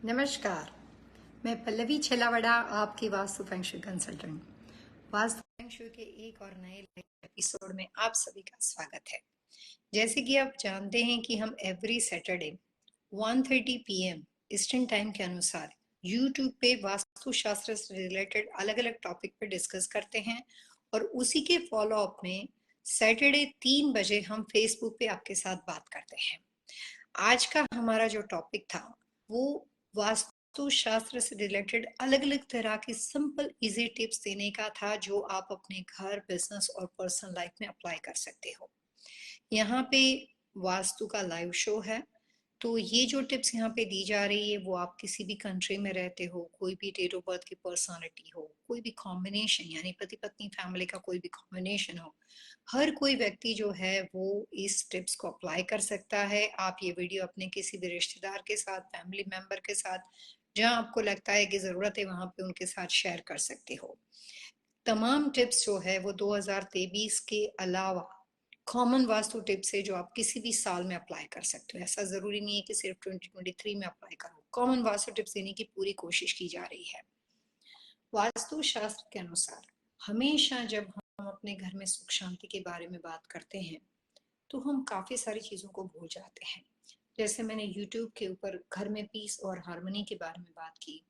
नमस्कार। मैं पल्लवी छलावड़ा, आपकी vastu feng shui consultant. Vastu feng shui के एक और नए लाइव एपिसोड में आप सभी का स्वागत है। जैसे कि आप जानते हैं कि हम every Saturday 1:30 PM eastern time के अनुसार यूट्यूब पे वास्तु शास्त्र से रिलेटेड अलग अलग टॉपिक पे डिस्कस करते हैं, और उसी के फॉलो अप में सैटरडे 3 बजे हम फेसबुक पे आपके साथ बात करते हैं। आज का हमारा जो टॉपिक था वो वास्तु शास्त्र से रिलेटेड अलग अलग तरह के सिंपल इजी टिप्स देने का था, जो आप अपने घर, बिजनेस और पर्सनल लाइफ में अप्लाई कर सकते हो। यहाँ पे वास्तु का लाइव शो है, तो ये जो टिप्स यहाँ पे दी जा रही है वो आप किसी भी कंट्री में रहते हो, कोई भी डेट ऑफ बर्थ की पर्सनालिटी हो, कोई भी कॉम्बिनेशन यानी पति पत्नी फैमिली का कोई भी कॉम्बिनेशन हो, हर कोई व्यक्ति जो है वो इस टिप्स को अप्लाई कर सकता है। आप ये वीडियो अपने किसी भी रिश्तेदार के साथ, फैमिली मेंबर के साथ, जहां आपको लगता है कि जरूरत है वहां पे उनके साथ शेयर कर सकते हो। तमाम टिप्स जो है वो 2023 के अलावा कॉमन वास्तु टिप्स है जो आप किसी भी साल में अप्लाई कर सकते हो। ऐसा जरूरी नहीं है कि सिर्फ 2023 में अप्लाई करो। कॉमन वास्तु टिप्स देने की पूरी कोशिश की जा रही है। वास्तु शास्त्र के अनुसार हमेशा जब हम अपने घर में सुख शांति के बारे में बात करते हैं तो हम काफी सारी चीजों को भूल जाते हैं। जैसे मैंने YouTube के ऊपर घर में पीस और हार्मनी के बारे में बात की,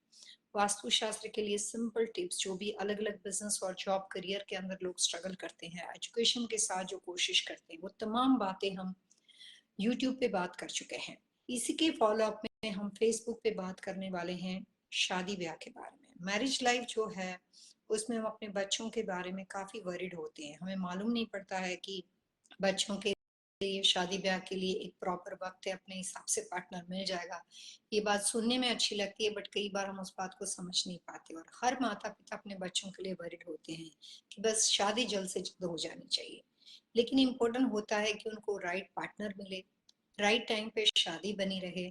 वास्तु शास्त्र के लिए सिंपल टिप्स, जो भी अलग अलग बिजनेस और जॉब करियर के अंदर लोग स्ट्रगल करते हैं, एजुकेशन के साथ जो कोशिश करते हैं, वो तमाम बातें हम YouTube पे बात कर चुके हैं। इसी के फॉलो अप में हम फेसबुक पे बात करने वाले हैं शादी ब्याह के बारे में। मैरिज लाइफ जो है उसमें हम अपने बच्चों के बारे में काफी वरीड होते हैं। हमें मालूम नहीं पड़ता है कि बच्चों के लिए, शादी ब्याह के लिए एक प्रॉपर वक्त है, अपने हिसाब से पार्टनर मिल जाएगा। ये बात सुनने में अच्छी लगती है, बट कई बार हम उस बात को समझ नहीं पाते, और हर माता पिता अपने बच्चों के लिए वरीड होते हैं कि बस शादी जल्द से जल्द हो जानी चाहिए। लेकिन इम्पोर्टेंट होता है कि उनको राइट पार्टनर मिले, राइट टाइम पे शादी बनी रहे।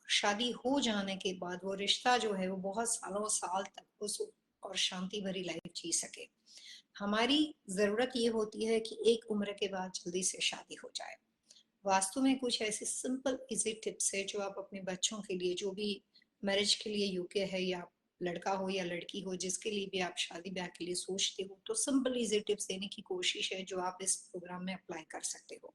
शादी हो जाने के बाद वो रिश्ता जो है वो बहुत सालों साल तक उस और शांति भरी लाइफ जी सके। हमारी जरूरत ये होती है कि एक उम्र के बाद जल्दी से शादी हो जाए। वास्तु में कुछ ऐसे सिंपल इजी टिप्स है जो आप अपने बच्चों के लिए, जो भी मैरिज के लिए योग्य है, या लड़का हो या लड़की हो, जिसके लिए भी आप शादी ब्याह के लिए सोचते हो, तो सिंपल इजी टिप्स देने की कोशिश है जो आप इस प्रोग्राम में अप्लाई कर सकते हो।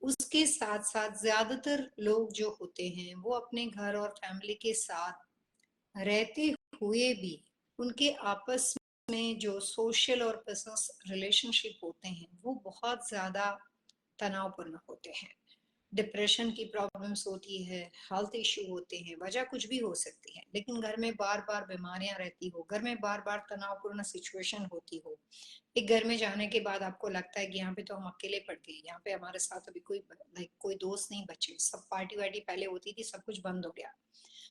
उसके साथ साथ ज्यादातर लोग जो होते हैं वो अपने घर और फैमिली के साथ रहते हुए भी उनके आपस में जो सोशल और बिजनेस रिलेशनशिप होते हैं वो बहुत ज्यादा तनावपूर्ण होते हैं। डिप्रेशन की प्रॉब्लम्स होती है, हेल्थ इश्यू होते हैं, वजह कुछ भी हो सकती है, लेकिन घर में बार बार बीमारियां रहती हो, घर में बार बार तनावपूर्ण सिचुएशन होती हो, एक घर में जाने के बाद आपको लगता है कि यहाँ पे तो हम अकेले पड़ गए, यहाँ पे हमारे साथ अभी कोई दोस्त नहीं बचे, सब पार्टी वार्टी पहले होती थी, सब कुछ बंद हो गया।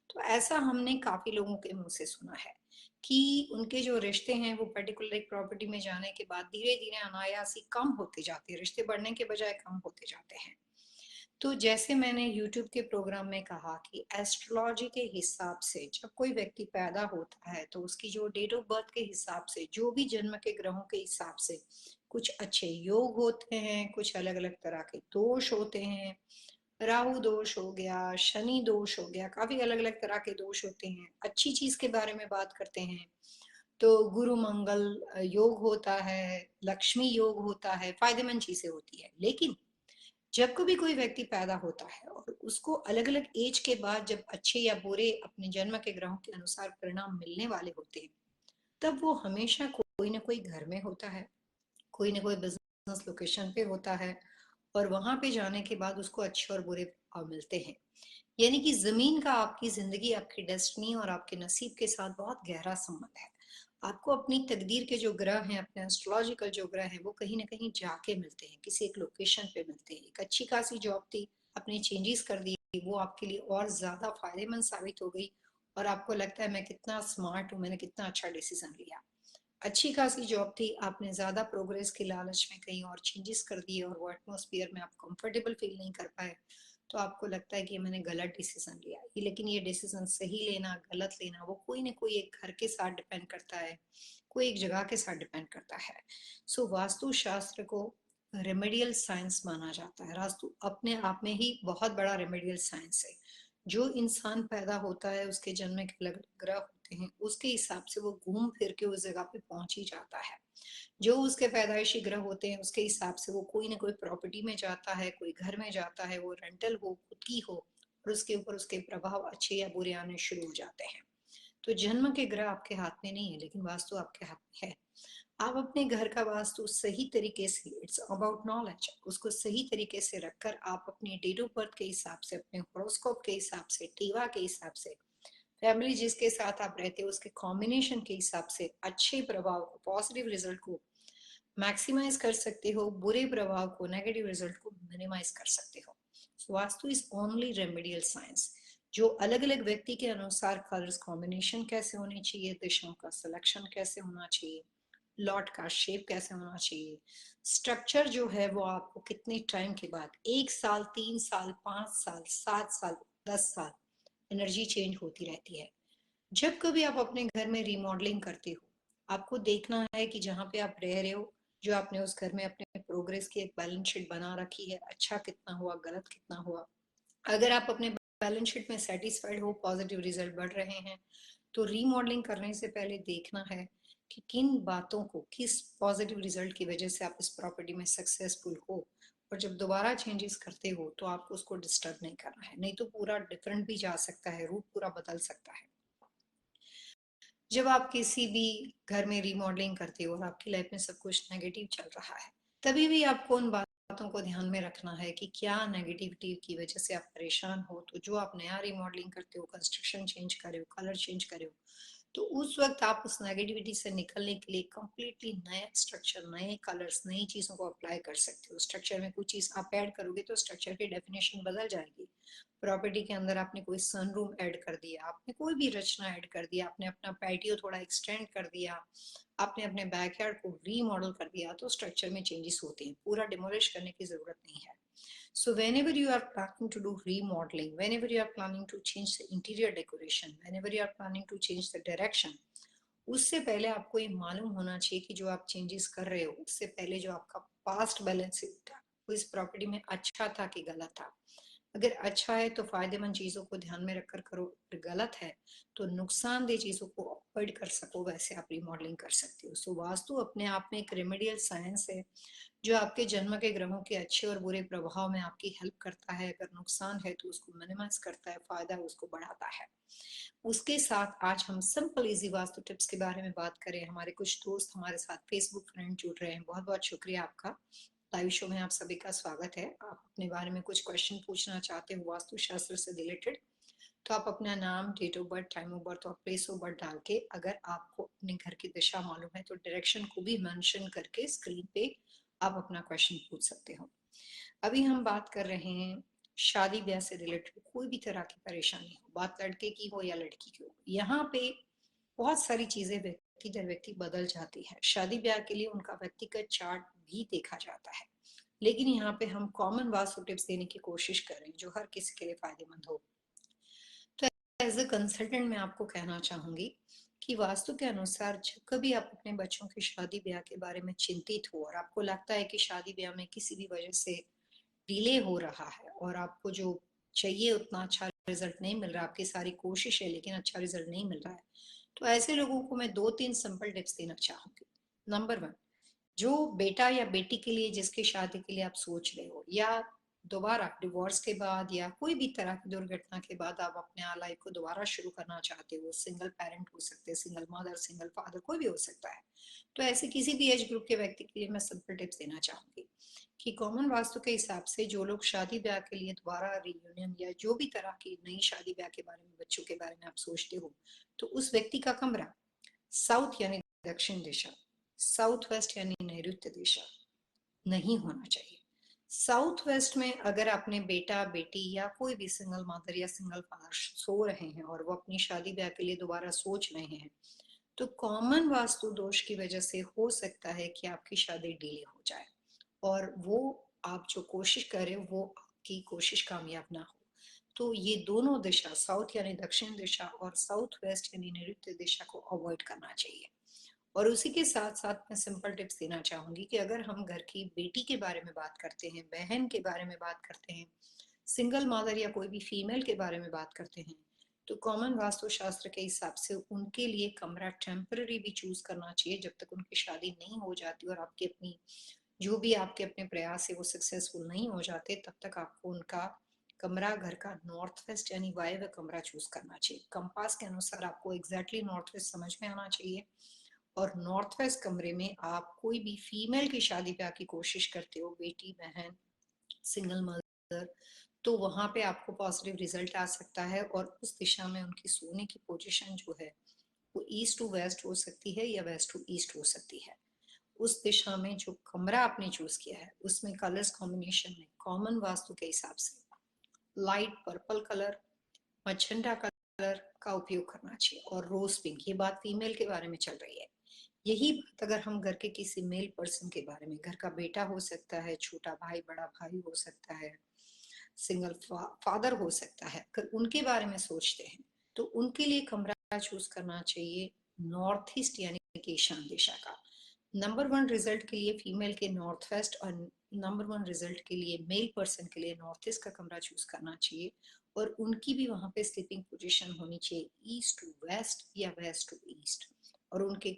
तो ऐसा हमने काफी लोगों के मुंह से सुना है कि उनके जो रिश्ते हैं वो पर्टिकुलर एक प्रॉपर्टी में जाने के बाद धीरे धीरे अनायास ही कम होते जाते हैं, रिश्ते बढ़ने के बजाय कम होते जाते हैं। तो जैसे मैंने YouTube के प्रोग्राम में कहा कि एस्ट्रोलॉजी के हिसाब से जब कोई व्यक्ति पैदा होता है तो उसकी जो डेट ऑफ बर्थ के हिसाब से, जो भी जन्म के ग्रहों के हिसाब से कुछ अच्छे योग होते हैं, कुछ अलग अलग तरह के दोष होते हैं। राहु दोष हो गया, शनि दोष हो गया, काफी अलग अलग तरह के दोष होते हैं। अच्छी चीज के बारे में बात करते हैं तो गुरु मंगल योग होता है, लक्ष्मी योग होता है, फायदेमंद चीजें होती है। लेकिन जब कभी कोई व्यक्ति पैदा होता है और उसको अलग अलग एज के बाद जब अच्छे या बुरे अपने जन्म के ग्रहों के अनुसार परिणाम मिलने वाले होते हैं, तब वो हमेशा कोई ना कोई घर में होता है, कोई ना कोई बिजनेस लोकेशन पे होता है, और वहां पे जाने के बाद उसको अच्छे और बुरे भाव मिलते हैं। यानी कि जमीन का आपकी जिंदगी, आपकी डेस्टिनी और आपके नसीब के साथ बहुत गहरा संबंध है। आपको अपनी तकदीर के जो ग्रह हैं, अपने एस्ट्रोलॉजिकल जो ग्रह हैं, वो कहीं ना कहीं जाके मिलते हैं, किसी एक लोकेशन पे मिलते हैं। एक अच्छी खासी जॉब थी, अपने चेंजेस कर दी, वो आपके लिए और ज्यादा फायदेमंद साबित हो गई, और आपको लगता है मैं कितना स्मार्ट हूँ, मैंने कितना अच्छा डिसीजन लिया। अच्छी खासी जॉब थी, आपने ज्यादा प्रोग्रेस के लालच में कहीं और चेंजेस कर दिए, और वो एटमोसफियर में आप कंफर्टेबल फील नहीं कर पाए, तो आपको लगता है कि मैंने गलत डिसीजन लिया। ये लेकिन ये डिसीजन सही लेना गलत लेना वो कोई ना कोई एक घर के साथ डिपेंड करता है, कोई एक जगह के साथ डिपेंड करता है। सो वास्तु शास्त्र को रेमेडियल साइंस माना जाता है। वास्तु अपने आप में ही बहुत बड़ा रेमेडियल साइंस है, जो इंसान पैदा होता है उसके जन्म के अलग ग्रह होते हैं, उसके हिसाब से वो घूम फिर के उस जगह पे पहुंच ही जाता है। जो उसके पैदाइशी ग्रह होते हैं उसके हिसाब से वो कोई ना कोई प्रॉपर्टी में जाता है, कोई घर में जाता है, वो रेंटल हो, खुद की हो, और उसके ऊपर उसके प्रभाव अच्छे या बुरे आने शुरू हो जाते हैं। तो जन्म के ग्रह आपके हाथ में नहीं है, लेकिन वास्तु आपके हाथ में है। आप अपने घर का वास्तु सही तरीके से, इट्स अबाउट नॉलेज, उसको सही तरीके से रखकर आप अपनी डेट ऑफ बर्थ के हिसाब से, अपने हॉरोस्कोप के हिसाब से, टीवा के हिसाब से, फैमिली जिसके साथ आप रहते हो उसके कॉम्बिनेशन के हिसाब से अच्छे प्रभाव को, पॉजिटिव रिजल्ट को मैक्सिमाइज कर सकते हो, बुरे प्रभाव को, नेगेटिव रिजल्ट को मिनिमाइज कर सकते हो। So, vastu is only remedial science. जो अलग अलग व्यक्ति के अनुसार कलर्स कॉम्बिनेशन कैसे होने चाहिए, दिशाओं का सिलेक्शन कैसे होना चाहिए, लॉट का शेप कैसे होना चाहिए, स्ट्रक्चर जो है वो आपको कितने टाइम के बाद, 1 साल, 3 साल, 5 साल, 7 साल, 10 साल, एनर्जी चेंज होती रहती है। जब कभी आप अपने घर में रिमॉडलिंग करते हो, आपको देखना है कि जहाँ पे आप रह रहे हो, जो आपने उस घर में अपने प्रोग्रेस की एक बैलेंस शीट बना रखी है, अच्छा कितना हुआ, गलत कितना हुआ। अगर आप अपने बैलेंस शीट में सेटिस्फाइड हो, पॉजिटिव रिजल्ट बढ़ रहे हैं, तो रीमॉडलिंग करने से पहले देखना है कि किन बातों को, किस पॉजिटिव रिजल्ट की वजह से आप इस प्रॉपर्टी में सक्सेसफुल हो। और जब दोबारा चेंजेस करते हो तो आपको उसको डिस्टर्ब नहीं करना है, नहीं तो पूरा डिफरेंट भी जा सकता है, रूप पूरा बदल सकता है। जब आप किसी भी घर में रीमॉडलिंग करते हो और आपकी लाइफ में सब कुछ नेगेटिव चल रहा है, तभी भी आपको उन बातों को ध्यान में रखना है कि क्या नेगेटिविटी की वजह से आप परेशान हो। तो जो आप नया रीमॉडलिंग करते हो, कंस्ट्रक्शन चेंज करे हो, कलर चेंज करे हो, तो उस वक्त आप उस नेगेटिविटी से निकलने के लिए कंप्लीटली नया स्ट्रक्चर, नए कलर्स, नई चीजों को अप्लाई कर सकते हो। स्ट्रक्चर में कुछ चीज आप ऐड करोगे तो स्ट्रक्चर की डेफिनेशन बदल जाएगी। प्रॉपर्टी के अंदर आपने कोई सनरूम ऐड कर दिया, आपने कोई भी रचना ऐड कर दिया, आपने अपना पैटियो थोड़ा एक्सटेंड कर दिया, आपने अपने बैकयार्ड को रीमॉडल कर दिया, तो स्ट्रक्चर में चेंजेस होते हैं, पूरा डिमोलिश करने की जरूरत नहीं है। So whenever you are planning to do remodeling, whenever you are planning to change the interior decoration, whenever you are planning to change the direction, उससे पहले आपको ये मालूम होना चाहिए कि जो आप चेंजेस कर रहे हो उससे पहले जो आपका पास्ट बैलेंस था वो इस प्रॉपर्टी में अच्छा था कि गलत था। अगर अच्छा है तो फायदेमंद चीजों को ध्यान में रखकर करो, अगर गलत है तो नुकसानदेह चीजों को अवॉइड कर सको, वैसे आप रिमॉडलिंग कर सकते हो। सो वास्तु अपने आप में एक रेमेडियल साइंस है जो आपके जन्म के ग्रहों के अच्छे और बुरे प्रभाव में आपकी हेल्प करता है। अगर नुकसान है तो उसको मिनिमाइज करता है, फायदा उसको बढ़ाता है। उसके साथ आज हम सिंपल इजी वास्तु टिप्स के बारे में बात करें। हमारे कुछ दोस्त हमारे साथ फेसबुक फ्रेंड जुड़ रहे हैं, बहुत बहुत शुक्रिया आपका। लाइव शो में आप सभी का स्वागत है। आप अपने बारे में कुछ क्वेश्चन पूछना चाहते हो वास्तु शास्त्र से रिलेटेड, तो आप अपना नाम, date of birth, time of birth और प्लेस ऑफ बर्थ डाल के, अगर आपको अपने घर की दिशा मालूम है तो डायरेक्शन को भी मेंशन करके स्क्रीन पे आप अपना क्वेश्चन पूछ सकते हो। अभी हम बात कर रहे हैं शादी ब्याह से रिलेटेड, कोई भी तरह की परेशानी हो, बात लड़के की हो या लड़की की हो, यहाँ पे बहुत सारी चीजें व्यक्ति दर व्यक्ति बदल जाती है। शादी ब्याह के लिए उनका व्यक्तिगत चार्ट भी देखा जाता है, लेकिन यहाँ पे हम कॉमन वास्तु टिप्स देने की कोशिश कर रहे हैं जो हर किसी के लिए फायदेमंद हो। तो एज अ कंसल्टेंट मैं आपको कहना चाहूंगी कि वास्तु के अनुसार जब कभी आप अपने बच्चों की शादी ब्याह के बारे में चिंतित हो और आपको लगता है कि शादी ब्याह में किसी भी वजह से डिले हो रहा है और आपको जो चाहिए उतना अच्छा रिजल्ट नहीं मिल रहा, आपकी सारी कोशिश है लेकिन अच्छा रिजल्ट नहीं मिल रहा है, तो ऐसे लोगों को मैं 2-3 सिंपल टिप्स देना चाहूंगी। नंबर 1, जो बेटा या बेटी के लिए जिसकी शादी के लिए आप सोच रहे हो, या दोबारा डिवोर्स के बाद या कोई भी तरह की दुर्घटना के बाद आप अपने लाइफ को दोबारा शुरू करना चाहते हो, सिंगल पेरेंट हो सकते हैं, सिंगल मदर, सिंगल फादर, कोई भी हो सकता है, तो ऐसे किसी भी एज ग्रुप के व्यक्ति के लिए मैं सिंपल टिप्स देना चाहूंगी कि कॉमन वास्तु के हिसाब से जो लोग शादी ब्याह के लिए दोबारा रियूनियन या जो भी तरह की नई शादी ब्याह के बारे में, बच्चों के बारे में आप सोचते हो, तो उस व्यक्ति का कमरा साउथ यानी दक्षिण दिशा, साउथ वेस्ट यानी नैऋत्य दिशा नहीं होना चाहिए। साउथ वेस्ट में अगर आपने बेटा बेटी या कोई भी सिंगल मदर या सिंगल फादर सो रहे हैं और वो अपनी शादी ब्याह के लिए दोबारा सोच रहे हैं, तो कॉमन वास्तु दोष की वजह से हो सकता है कि आपकी शादी डिले हो जाए और वो आप जो कोशिश कर रहे हो वो आपकी कोशिश कामयाब ना हो। तो ये दोनों दिशा, साउथ यानी दक्षिण दिशा और साउथ वेस्ट यानी नैऋत्य दिशा को अवॉइड करना चाहिए। और उसी के साथ साथ मैं सिंपल टिप्स देना चाहूंगी कि अगर हम घर की बेटी के बारे में बात करते हैं, बहन के बारे में बात करते हैं, सिंगल मदर या कोई भी फीमेल के बारे में बात करते हैं तो कॉमन वास्तुशास्त्र के हिसाब से उनके लिए कमरा टेम्पररी भी चूज करना चाहिए जब तक उनकी शादी नहीं हो जाती और आपकी अपनी जो भी आपके अपने प्रयास है वो सक्सेसफुल नहीं हो जाते, तब तक आपको उनका कमरा घर का नॉर्थ वेस्ट यानी वायव्य कमरा चूज करना चाहिए। कंपास के अनुसार आपको एग्जैक्टली नॉर्थ वेस्ट समझ में आना चाहिए और नॉर्थ वेस्ट कमरे में आप कोई भी फीमेल की शादी ब्याह की कोशिश करते हो, बेटी बहन सिंगल मदर, तो वहां पे आपको पॉजिटिव रिजल्ट आ सकता है और उस दिशा में उनकी सोने की पोजीशन जो है वो ईस्ट टू वेस्ट हो सकती है या वेस्ट टू ईस्ट हो सकती है। उस दिशा में जो कमरा आपने चूज किया है उसमें कलर्स कॉम्बिनेशन में कॉमन वास्तु के हिसाब से लाइट पर्पल कलर, मचंडा कलर का उपयोग करना चाहिए और रोज पिंक। ये बात फीमेल के बारे में चल रही है। यही बात अगर हम घर के किसी मेल पर्सन के बारे में, घर का बेटा हो सकता है, छोटा भाई बड़ा भाई हो सकता है, सिंगल फादर हो सकता है, अगर उनके बारे में सोचते हैं तो उनके लिए कमरा चूज करना चाहिए नॉर्थ ईस्ट यानी कि ईशान दिशा का। नंबर वन रिजल्ट के लिए फीमेल के नॉर्थ वेस्ट और नंबर वन रिजल्ट के लिए मेल पर्सन के लिए नॉर्थ ईस्ट का कमरा चूज करना चाहिए और उनकी भी वहां पे स्लीपिंग पोजीशन होनी चाहिए ईस्ट टू वेस्ट या वेस्ट टू ईस्ट। और उनके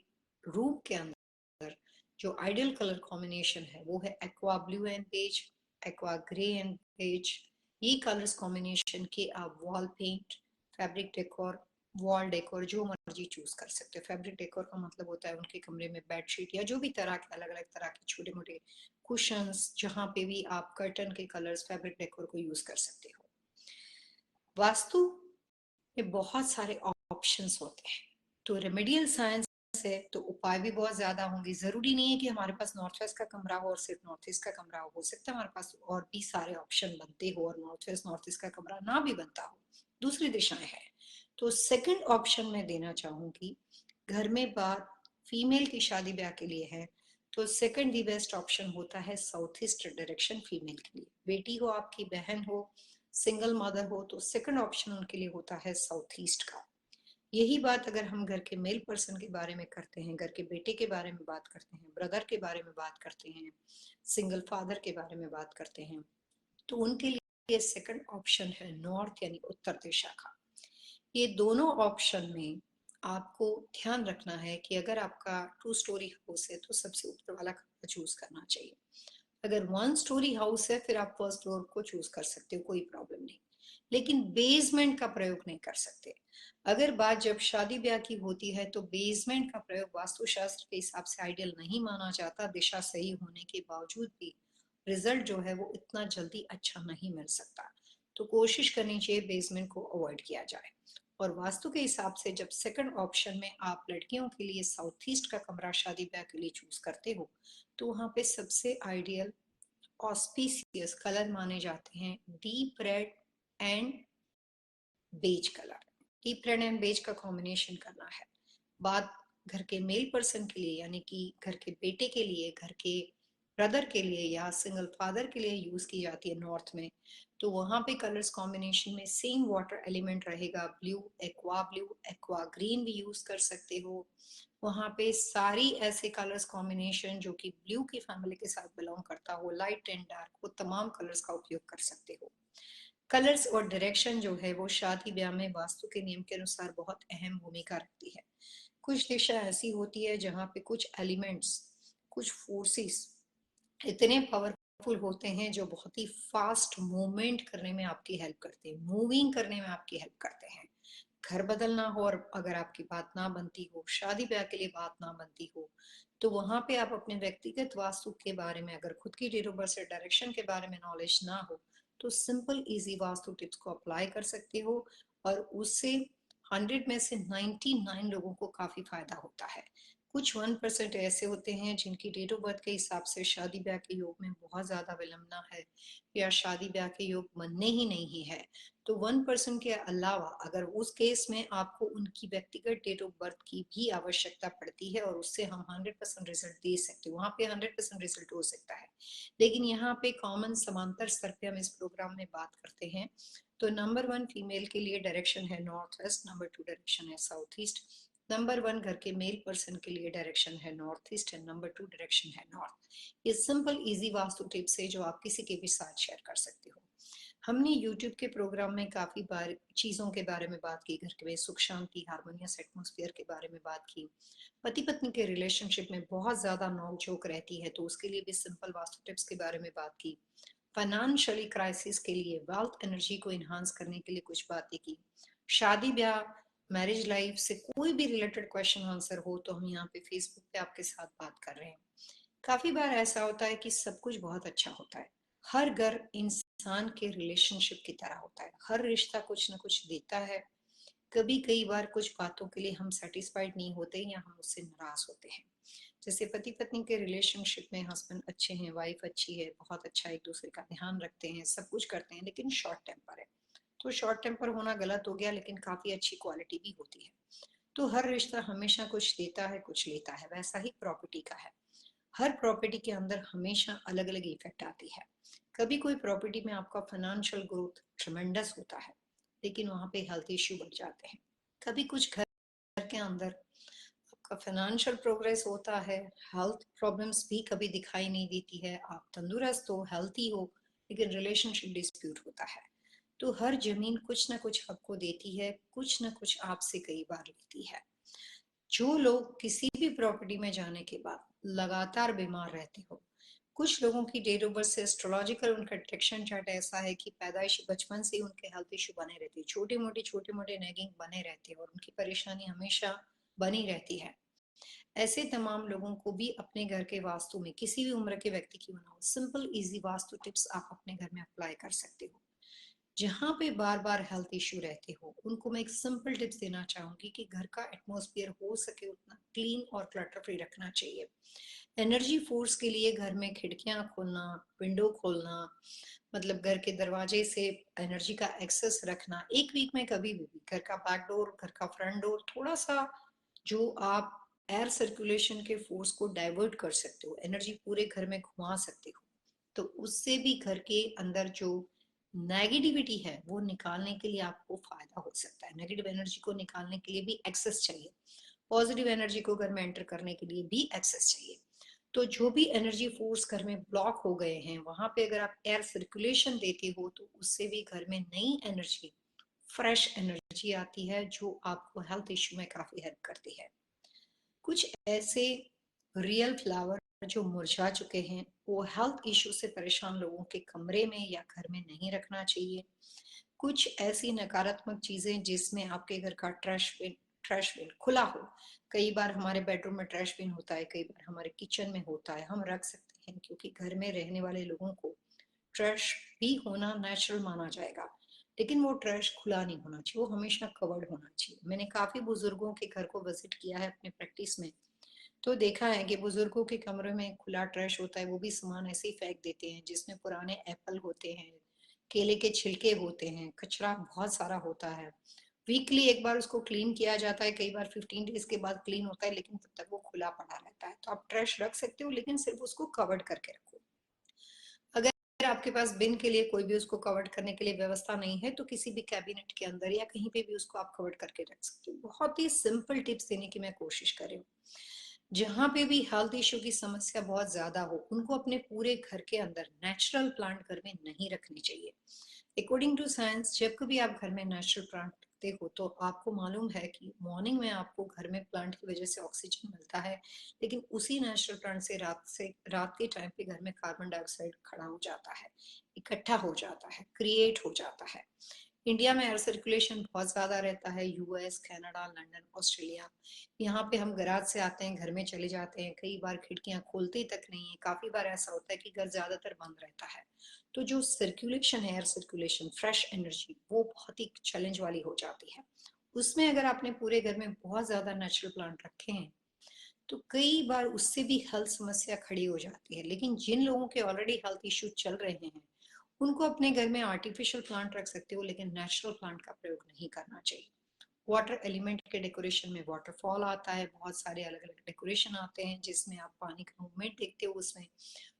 रूम के अंदर जो आइडियल कलर कॉम्बिनेशन है वो है aqua blue and beige, aqua grey and beige. ये कलर्स कॉम्बिनेशन के आप wall paint, fabric decor, wall decor जो मर्जी चूज कर सकते हो। फैब्रिक डेकोर का मतलब होता है उनके कमरे में बेडशीट या जो भी तरह के अलग अलग तरह के छोटे मोटे कुशंस, जहां पे भी आप कर्टन के कलर्स फैब्रिक डेकोर को यूज कर सकते हो। वास्तु में बहुत सारे ऑप्शंस होते हैं, तो रेमेडियल साइंस है तो उपाय भी बहुत ज्यादा होंगे। जरूरी नहीं है कि हमारे पास नॉर्थ वेस्ट का कमरा हो और सिर्फ नॉर्थ ईस्ट का कमरा हो सकता है हमारे पास और भी सारे ऑप्शन बनते हो और नॉर्थ वेस्ट नॉर्थ ईस्ट का कमरा ना भी बनता हो, दूसरी दिशाएं हैं। तो सेकंड ऑप्शन मैं देना चाहूंगी, घर में बात फीमेल की शादी ब्याह के लिए है तो सेकंड दी बेस्ट ऑप्शन होता है साउथ ईस्ट डायरेक्शन फीमेल के लिए। बेटी हो आपकी, बहन हो, सिंगल मदर हो, तो सेकंड ऑप्शन उनके लिए होता है साउथ ईस्ट का। यही बात अगर हम घर के मेल पर्सन के बारे में करते हैं, घर के बेटे के बारे में बात करते हैं, ब्रदर के बारे में बात करते हैं, सिंगल फादर के बारे में बात करते हैं, तो उनके लिए सेकंड ऑप्शन है नॉर्थ यानी उत्तर दिशा का। ये दोनों ऑप्शन में आपको ध्यान रखना है कि अगर आपका 2 स्टोरी हाउस है तो सबसे ऊपर वाला कमरा चूज करना चाहिए। अगर 1 स्टोरी हाउस है फिर आप फर्स्ट फ्लोर को चूज कर सकते हो, कोई प्रॉब्लम नहीं, लेकिन बेसमेंट का प्रयोग नहीं कर सकते। अगर बात जब शादी ब्याह की होती है तो बेसमेंट का प्रयोग वास्तुशास्त्र के हिसाब से आइडियल नहीं माना जाता। दिशा सही होने के बावजूद भी रिजल्ट जो है वो इतना जल्दी अच्छा नहीं मिल सकता, तो कोशिश करनी चाहिए बेसमेंट को अवॉइड किया जाए। और वास्तु के हिसाब से जब सेकंड ऑप्शन में आप लड़कियों के लिए साउथ ईस्ट का कमरा शादी ब्याह के लिए चूज करते हो तो वहां पे सबसे आइडियल ऑस्पिशियस कलर माने जाते हैं deep red and beige colour. Deep red and beige का कॉम्बिनेशन करना है। बात घर के मेल पर्सन के लिए यानी कि घर के बेटे के लिए, घर के ब्रदर के लिए या सिंगल फादर के लिए यूज की जाती है नॉर्थ में, तो वहां पे कलर्स कॉम्बिनेशन में सेम वाटर एलिमेंट रहेगा, ब्लू, एक्वा ग्रीन भी यूज कर सकते हो। वहां पे सारी ऐसे कलर्स कॉम्बिनेशन जो कि ब्लू की फैमिली के साथ बिलोंग करता हो, लाइट एंड डार्क, वो तमाम कलर्स का उपयोग कर सकते हो। कलर्स और डायरेक्शन जो है वो शादी ब्याह में वास्तु के नियम के अनुसार बहुत अहम भूमिका रखती है। कुछ दिशा ऐसी होती है जहाँ पे कुछ एलिमेंट्स, कुछ फोर्सेस इतने पावरफुल होते हैं जो बहुत ही फास्ट मूवमेंट करने में आपकी हेल्प करते हैं, मूविंग करने में आपकी हेल्प करते हैं। घर बदलना हो और अगर आपकी बात ना बनती हो, शादी ब्याह के लिए बात ना बनती हो, तो वहां पे आप अपने व्यक्तिगत वास्तु के बारे में, अगर खुद की डेट ऑफ बर्थ से डायरेक्शन के बारे में नॉलेज ना हो, तो सिंपल इजी वास्तु टिप्स को अप्लाई कर सकते हो और उससे 100 में से 99 लोगों को काफी फायदा होता है। कुछ 1% ऐसे होते हैं जिनकी डेट ऑफ बर्थ के हिसाब से शादी ब्याह के योग में बहुत ज्यादा विलंबना है या शादी ब्याह के योग बनने ही नहीं है, तो 1% के अलावा अगर उस केस में आपको उनकी व्यक्तिगत डेट ऑफ बर्थ की भी आवश्यकता पड़ती है और उससे हम 100% रिजल्ट दे सकते हैं, वहां पे 100% रिजल्ट हो सकता है। लेकिन यहाँ पे कॉमन समांतर स्तर पे हम इस प्रोग्राम में बात करते हैं, तो नंबर 1 फीमेल के लिए डायरेक्शन है नॉर्थ वेस्ट, नंबर 2 डायरेक्शन है साउथ ईस्ट, नंबर 1 घर के मेल पर्सन के लिए डायरेक्शन है north east and number 2 direction है नॉर्थ। ये सिंपल इजी वास्तु टिप्स है जो आप किसी के भी साथ शेयर कर सकते हो। हमने YouTube के प्रोग्राम में काफी बार चीजों के बारे में बात की, घर के सुख शांति हार्मोनियस एटमॉस्फेयर के बारे में बात की, पति पत्नी के रिलेशनशिप में बहुत ज्यादा नोक झोंक रहती है तो उसके लिए भी सिंपल वास्तु टिप्स के बारे में बात की, फाइनेंशियली क्राइसिस के लिए वेल्थ एनर्जी को इन्हांस करने के लिए कुछ बातें की, शादी ब्याह मैरिज लाइफ से कोई भी रिलेटेड क्वेश्चन आंसर हो तो हम यहाँ पे फेसबुक पे आपके साथ बात कर रहे हैं। काफी बार ऐसा होता है कि सब कुछ बहुत अच्छा होता है, हर घर इंसान के रिलेशनशिप की तरह होता है, हर रिश्ता कुछ ना कुछ देता है। कभी कई बार कुछ बातों के लिए हम सेटिस्फाइड नहीं होते या हम उससे नाराज होते हैं। जैसे पति पत्नी के रिलेशनशिप में हस्बैंड अच्छे हैं, वाइफ अच्छी है, बहुत अच्छा एक दूसरे का ध्यान रखते हैं, सब कुछ करते हैं, लेकिन शॉर्ट टेम्पर है। तो शॉर्ट टेम्पर होना गलत हो गया, लेकिन काफी अच्छी क्वालिटी भी होती है। तो हर रिश्ता हमेशा कुछ देता है कुछ लेता है, वैसा ही प्रॉपर्टी का है। हर प्रॉपर्टी के अंदर हमेशा अलग अलग इफेक्ट आती है। कभी कोई प्रॉपर्टी में आपका फाइनेंशियल ग्रोथ ट्रमेंडस होता है, लेकिन वहां पे हेल्थ इश्यू बढ़ जाते हैं। कभी कुछ घर के अंदर आपका फाइनेंशियल प्रोग्रेस होता है, हेल्थ प्रॉब्लम्स भी कभी दिखाई नहीं देती है, आप तंदुरुस्त हो हेल्थी हो, लेकिन रिलेशनशिप डिस्प्यूट होता है। तो हर जमीन कुछ ना कुछ आपको देती है, कुछ ना कुछ आपसे कई बार लेती है। जो लोग किसी भी प्रॉपर्टी में जाने के बाद लगातार बीमार रहते हो, कुछ लोगों की डेट ऑफ बर्थ से एस्ट्रोलॉजिकल उनका डिटेक्शन चार्ट ऐसा है कि पैदाइशी बचपन से ही उनके हेल्थ इश्यू बने रहते हैं, छोटे मोटे नेगिंग बने रहते हैं और उनकी परेशानी हमेशा बनी रहती है। ऐसे तमाम लोगों को भी अपने घर के वास्तु में किसी भी उम्र के व्यक्ति की बनाओ सिंपल इजी वास्तु टिप्स आप अपने घर में अप्लाई कर सकते हो। जहाँ पे बार बार हेल्थ इश्यू रहते हो उनको मैं एक सिंपल टिप्स देना चाहूंगी कि घर का एटमॉस्फेयर हो सके उतना क्लीन और क्लटर फ्री रखना चाहिए। एनर्जी फोर्स के लिए घर में खिड़कियां खोलना, विंडो खोलना, मतलब घर के दरवाजे से एनर्जी का एक्सेस रखना, एक वीक में कभी भी घर का बैक डोर, घर का फ्रंट डोर थोड़ा सा जो आप एयर सर्कुलेशन के फोर्स को डाइवर्ट कर सकते हो, एनर्जी पूरे घर में घुमा सकते हो, तो उससे भी घर के अंदर जो नेगेटिविटी है वो निकालने के लिए आपको फायदा हो सकता है। नेगेटिव एनर्जी को निकालने के लिए भी एक्सेस चाहिए, पॉजिटिव एनर्जी को घर में एंटर करने के लिए भी एक्सेस चाहिए। तो जो भी एनर्जी फोर्स घर में ब्लॉक हो गए हैं वहां पे अगर आप एयर सर्कुलेशन देते हो तो उससे भी घर में नई एनर्जी, फ्रेश एनर्जी आती है जो आपको हेल्थ इश्यू में काफी हेल्प करती है। कुछ ऐसे रियल फ्लावर जो मुरझा चुके हैं वो हेल्थ इश्यू से परेशान लोगों के कमरे में या घर में नहीं रखना चाहिए। कुछ ऐसी नकारात्मक चीजें जिसमें आपके घर का ट्रैश बिन खुला हो, कई बार हमारे बेडरूम में ट्रैश बिन होता है, कई बार हमारे किचन में होता है, हम रख सकते हैं क्योंकि घर में रहने वाले लोगों को ट्रैश भी होना नेचुरल माना जाएगा, लेकिन वो ट्रैश खुला नहीं होना चाहिए, वो हमेशा कवर्ड होना चाहिए। मैंने काफी बुजुर्गों के घर को विजिट किया है अपने प्रैक्टिस में, तो देखा है कि बुजुर्गों के कमरे में खुला ट्रैश होता है, वो भी सामान ऐसे ही फेंक देते हैं जिसमें पुराने एप्पल होते हैं, केले के छिलके होते हैं, कचरा बहुत सारा होता है। वीकली एक बार उसको क्लीन किया जाता है, कई बार 15 डेज के बाद क्लीन होता है, लेकिन तब तक वो खुला पड़ा रहता है। तो आप ट्रैश रख सकते हो लेकिन सिर्फ उसको कवर्ड करके रखो। अगर आपके पास बिन के लिए कोई भी उसको कवर्ड करने के लिए व्यवस्था नहीं है तो किसी भी कैबिनेट के अंदर या कहीं पे भी उसको आप कवर्ड करके रख सकते हो। बहुत ही सिंपल टिप्स देने की मैं कोशिश कर रही हूँ। जहां पे भी हेल्थ इश्यू की समस्या बहुत ज्यादा हो उनको अपने पूरे घर के अंदर नेचुरल प्लांट घर में नहीं रखने चाहिए। अकॉर्डिंग टू साइंस जब कभी आप घर में नेचुरल प्लांट रखते हो तो आपको मालूम है कि मॉर्निंग में आपको घर में प्लांट की वजह से ऑक्सीजन मिलता है, लेकिन उसी नेचुरल प्लांट से रात के टाइम पे घर में कार्बन डाइऑक्साइड खड़ा हो जाता है, इकट्ठा हो जाता है, क्रिएट हो जाता है। इंडिया में एयर सर्कुलेशन बहुत ज्यादा रहता है, यूएस, कनाडा, लंदन, ऑस्ट्रेलिया, यहाँ पे हम गैराज से आते हैं घर में चले जाते हैं, कई बार खिड़कियां खोलते तक नहीं है, काफी बार ऐसा होता है कि घर ज्यादातर बंद रहता है। तो जो सर्कुलेशन है, एयर सर्कुलेशन, फ्रेश एनर्जी, वो बहुत ही चैलेंज वाली हो जाती है। उसमें अगर आपने पूरे घर में बहुत ज्यादा नेचुरल प्लांट रखे हैं तो कई बार उससे भी हेल्थ समस्या खड़ी हो जाती है। लेकिन जिन लोगों के ऑलरेडी हेल्थ इश्यू चल रहे हैं उनको अपने घर में आर्टिफिशियल प्लांट रख सकते हो, लेकिन नेचुरल प्लांट का प्रयोग नहीं करना चाहिए। वाटर एलिमेंट के डेकोरेशन में वाटरफॉल आता है, बहुत सारे अलग अलग डेकोरेशन आते हैं जिसमें आप पानी का मूवमेंट देखते हो उसमें,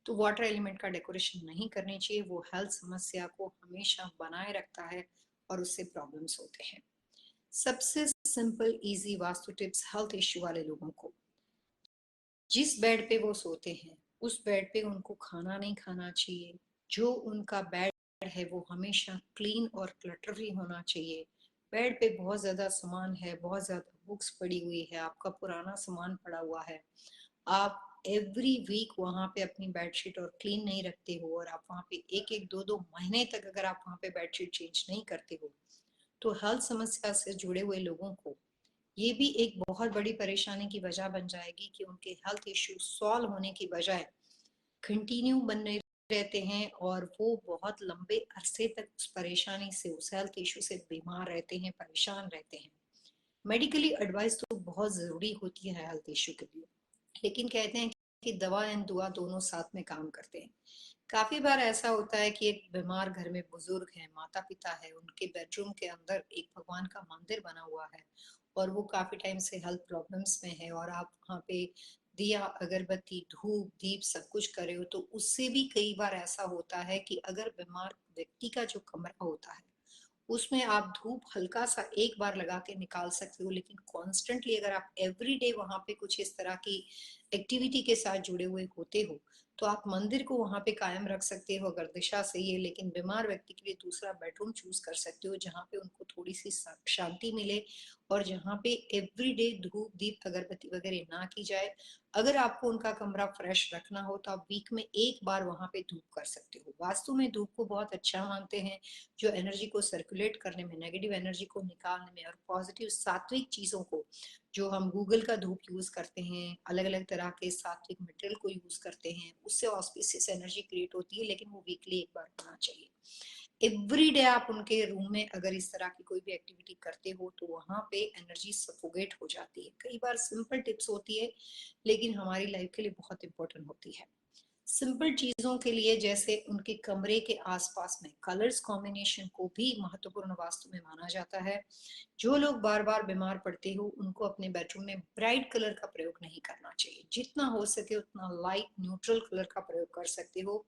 तो वाटर एलिमेंट का डेकोरेशन नहीं करनी चाहिए, वो हेल्थ समस्या को हमेशा बनाए रखता है और उससे प्रॉब्लम्स होते हैं। सबसे simple easy vastu tips health issue वाले लोगों को, जिस बेड पे वो सोते हैं उस बेड पे उनको खाना नहीं खाना चाहिए, जो उनका बेड है वो हमेशा क्लीन और क्लटर फ्री होना चाहिए। बेड पे बहुत ज्यादा सामान है, बहुत ज्यादा बुक्स पड़ी हुई है, आपका पुराना सामान पड़ा हुआ है, आप एवरी वीक वहां पे अपनी बेडशीट और क्लीन नहीं रखते हो, और आप वहां पे एक एक दो दो महीने तक अगर आप वहां पे बेडशीट चेंज नहीं करते हो, तो हेल्थ समस्या से जुड़े हुए लोगों को ये भी एक बहुत बड़ी परेशानी की वजह बन जाएगी कि उनके हेल्थ इश्यू सॉल्व होने की बजाय कंटिन्यू बने रहते हैं, और वो बहुत लंबे अरसे तक उस परेशानी से, उस हेल्थ इश्यू से बीमार रहते हैं, परेशान रहते हैं। मेडिकली एडवाइस तो बहुत जरूरी होती है हेल्थ इश्यू के लिए, लेकिन कहते हैं कि दवा एंड दुआ दोनों साथ में काम करते हैं। काफी बार ऐसा होता है कि एक बीमार घर में बुजुर्ग है, माता पिता है, उनके बेडरूम के अंदर एक भगवान का मंदिर बना हुआ है, और वो काफी टाइम से हेल्थ प्रॉब्लम्स में है, और आप वहाँ पे दिया अगरबत्ती धूप दीप सब कुछ करे हो, तो उससे भी कई बार ऐसा होता है कि अगर बीमार व्यक्ति का जो कमरा होता है उसमें आप धूप हल्का सा एक बार लगा के निकाल सकते हो, लेकिन कॉन्स्टेंटली अगर आप एवरी डे वहां पे कुछ इस तरह की एक्टिविटी के साथ जुड़े हुए होते हो, तो आप मंदिर को वहां पे कायम रख सकते हो अगर दिशा सही है। लेकिन बीमार व्यक्ति के लिए दूसरा बेडरूम चूज कर सकते हो जहाँ पे उनको थोड़ी सी शांति मिले, और जहाँ पे एवरी डे धूप दीप अगरबत्ती वगैरह ना की जाए। अगर आपको उनका कमरा फ्रेश रखना हो तो आप वीक में एक बार वहां पे धूप कर सकते हो। वास्तु में धूप को बहुत अच्छा मानते हैं, जो एनर्जी को सर्कुलेट करने में, नेगेटिव एनर्जी को निकालने में, और पॉजिटिव सात्विक चीजों को, जो हम गूगल का धूप यूज करते हैं, अलग अलग तरह के सात्विक मटेरियल को यूज करते हैं, उससे ऑस्पिशियस एनर्जी क्रिएट होती है, लेकिन वो वीकली एक बार होना चाहिए। एवरी डे आप उनके रूम में अगर इस तरह की कोई भी एक्टिविटी करते हो तो वहां पे एनर्जी सफोगेट हो जाती है। कई बार सिंपल टिप्स होती है, लेकिन हमारी लाइफ के लिए बहुत इंपॉर्टेंट होती है। सिंपल चीजों के लिए, जैसे उनके कमरे के आसपास में कलर्स कॉम्बिनेशन को भी महत्वपूर्ण वास्तु में माना जाता है। जो लोग बार बार बीमार पड़ते हो उनको अपने बेडरूम में ब्राइट कलर का प्रयोग नहीं करना चाहिए। जितना हो सके उतना लाइट न्यूट्रल कलर का प्रयोग कर सकते हो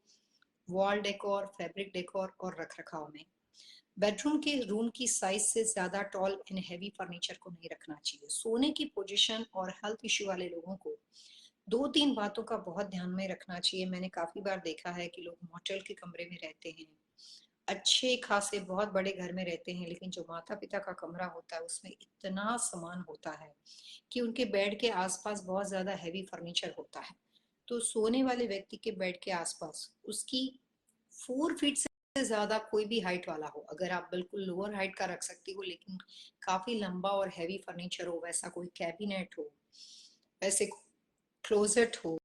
वॉल डेकोर, फैब्रिक डेकोर और रख रखाव में। बेडरूम के रूम की साइज से ज्यादा टॉल एंड हैवी फर्नीचर को नहीं रखना चाहिए। सोने की पोजीशन और हेल्थ इश्यू वाले लोगों को दो तीन बातों का बहुत ध्यान में रखना चाहिए। मैंने काफी बार देखा है कि लोग मोटेल के कमरे में रहते हैं, अच्छे खासे बहुत बड़े घर में रहते हैं, लेकिन जो माता पिता का कमरा होता है उसमें इतना सामान होता है कि उनके बेड के आसपास बहुत ज्यादा हैवी फर्नीचर होता है। तो सोने वाले व्यक्ति के बेड के आसपास उसकी 4 फीट से ज्यादा कोई भी हाइट वाला हो, अगर आप बिल्कुल लोअर हाइट का रख सकती हो लेकिन काफी लंबा और हैवी फर्नीचर हो, वैसा कोई कैबिनेट हो, वैसे क्लोजेट हो,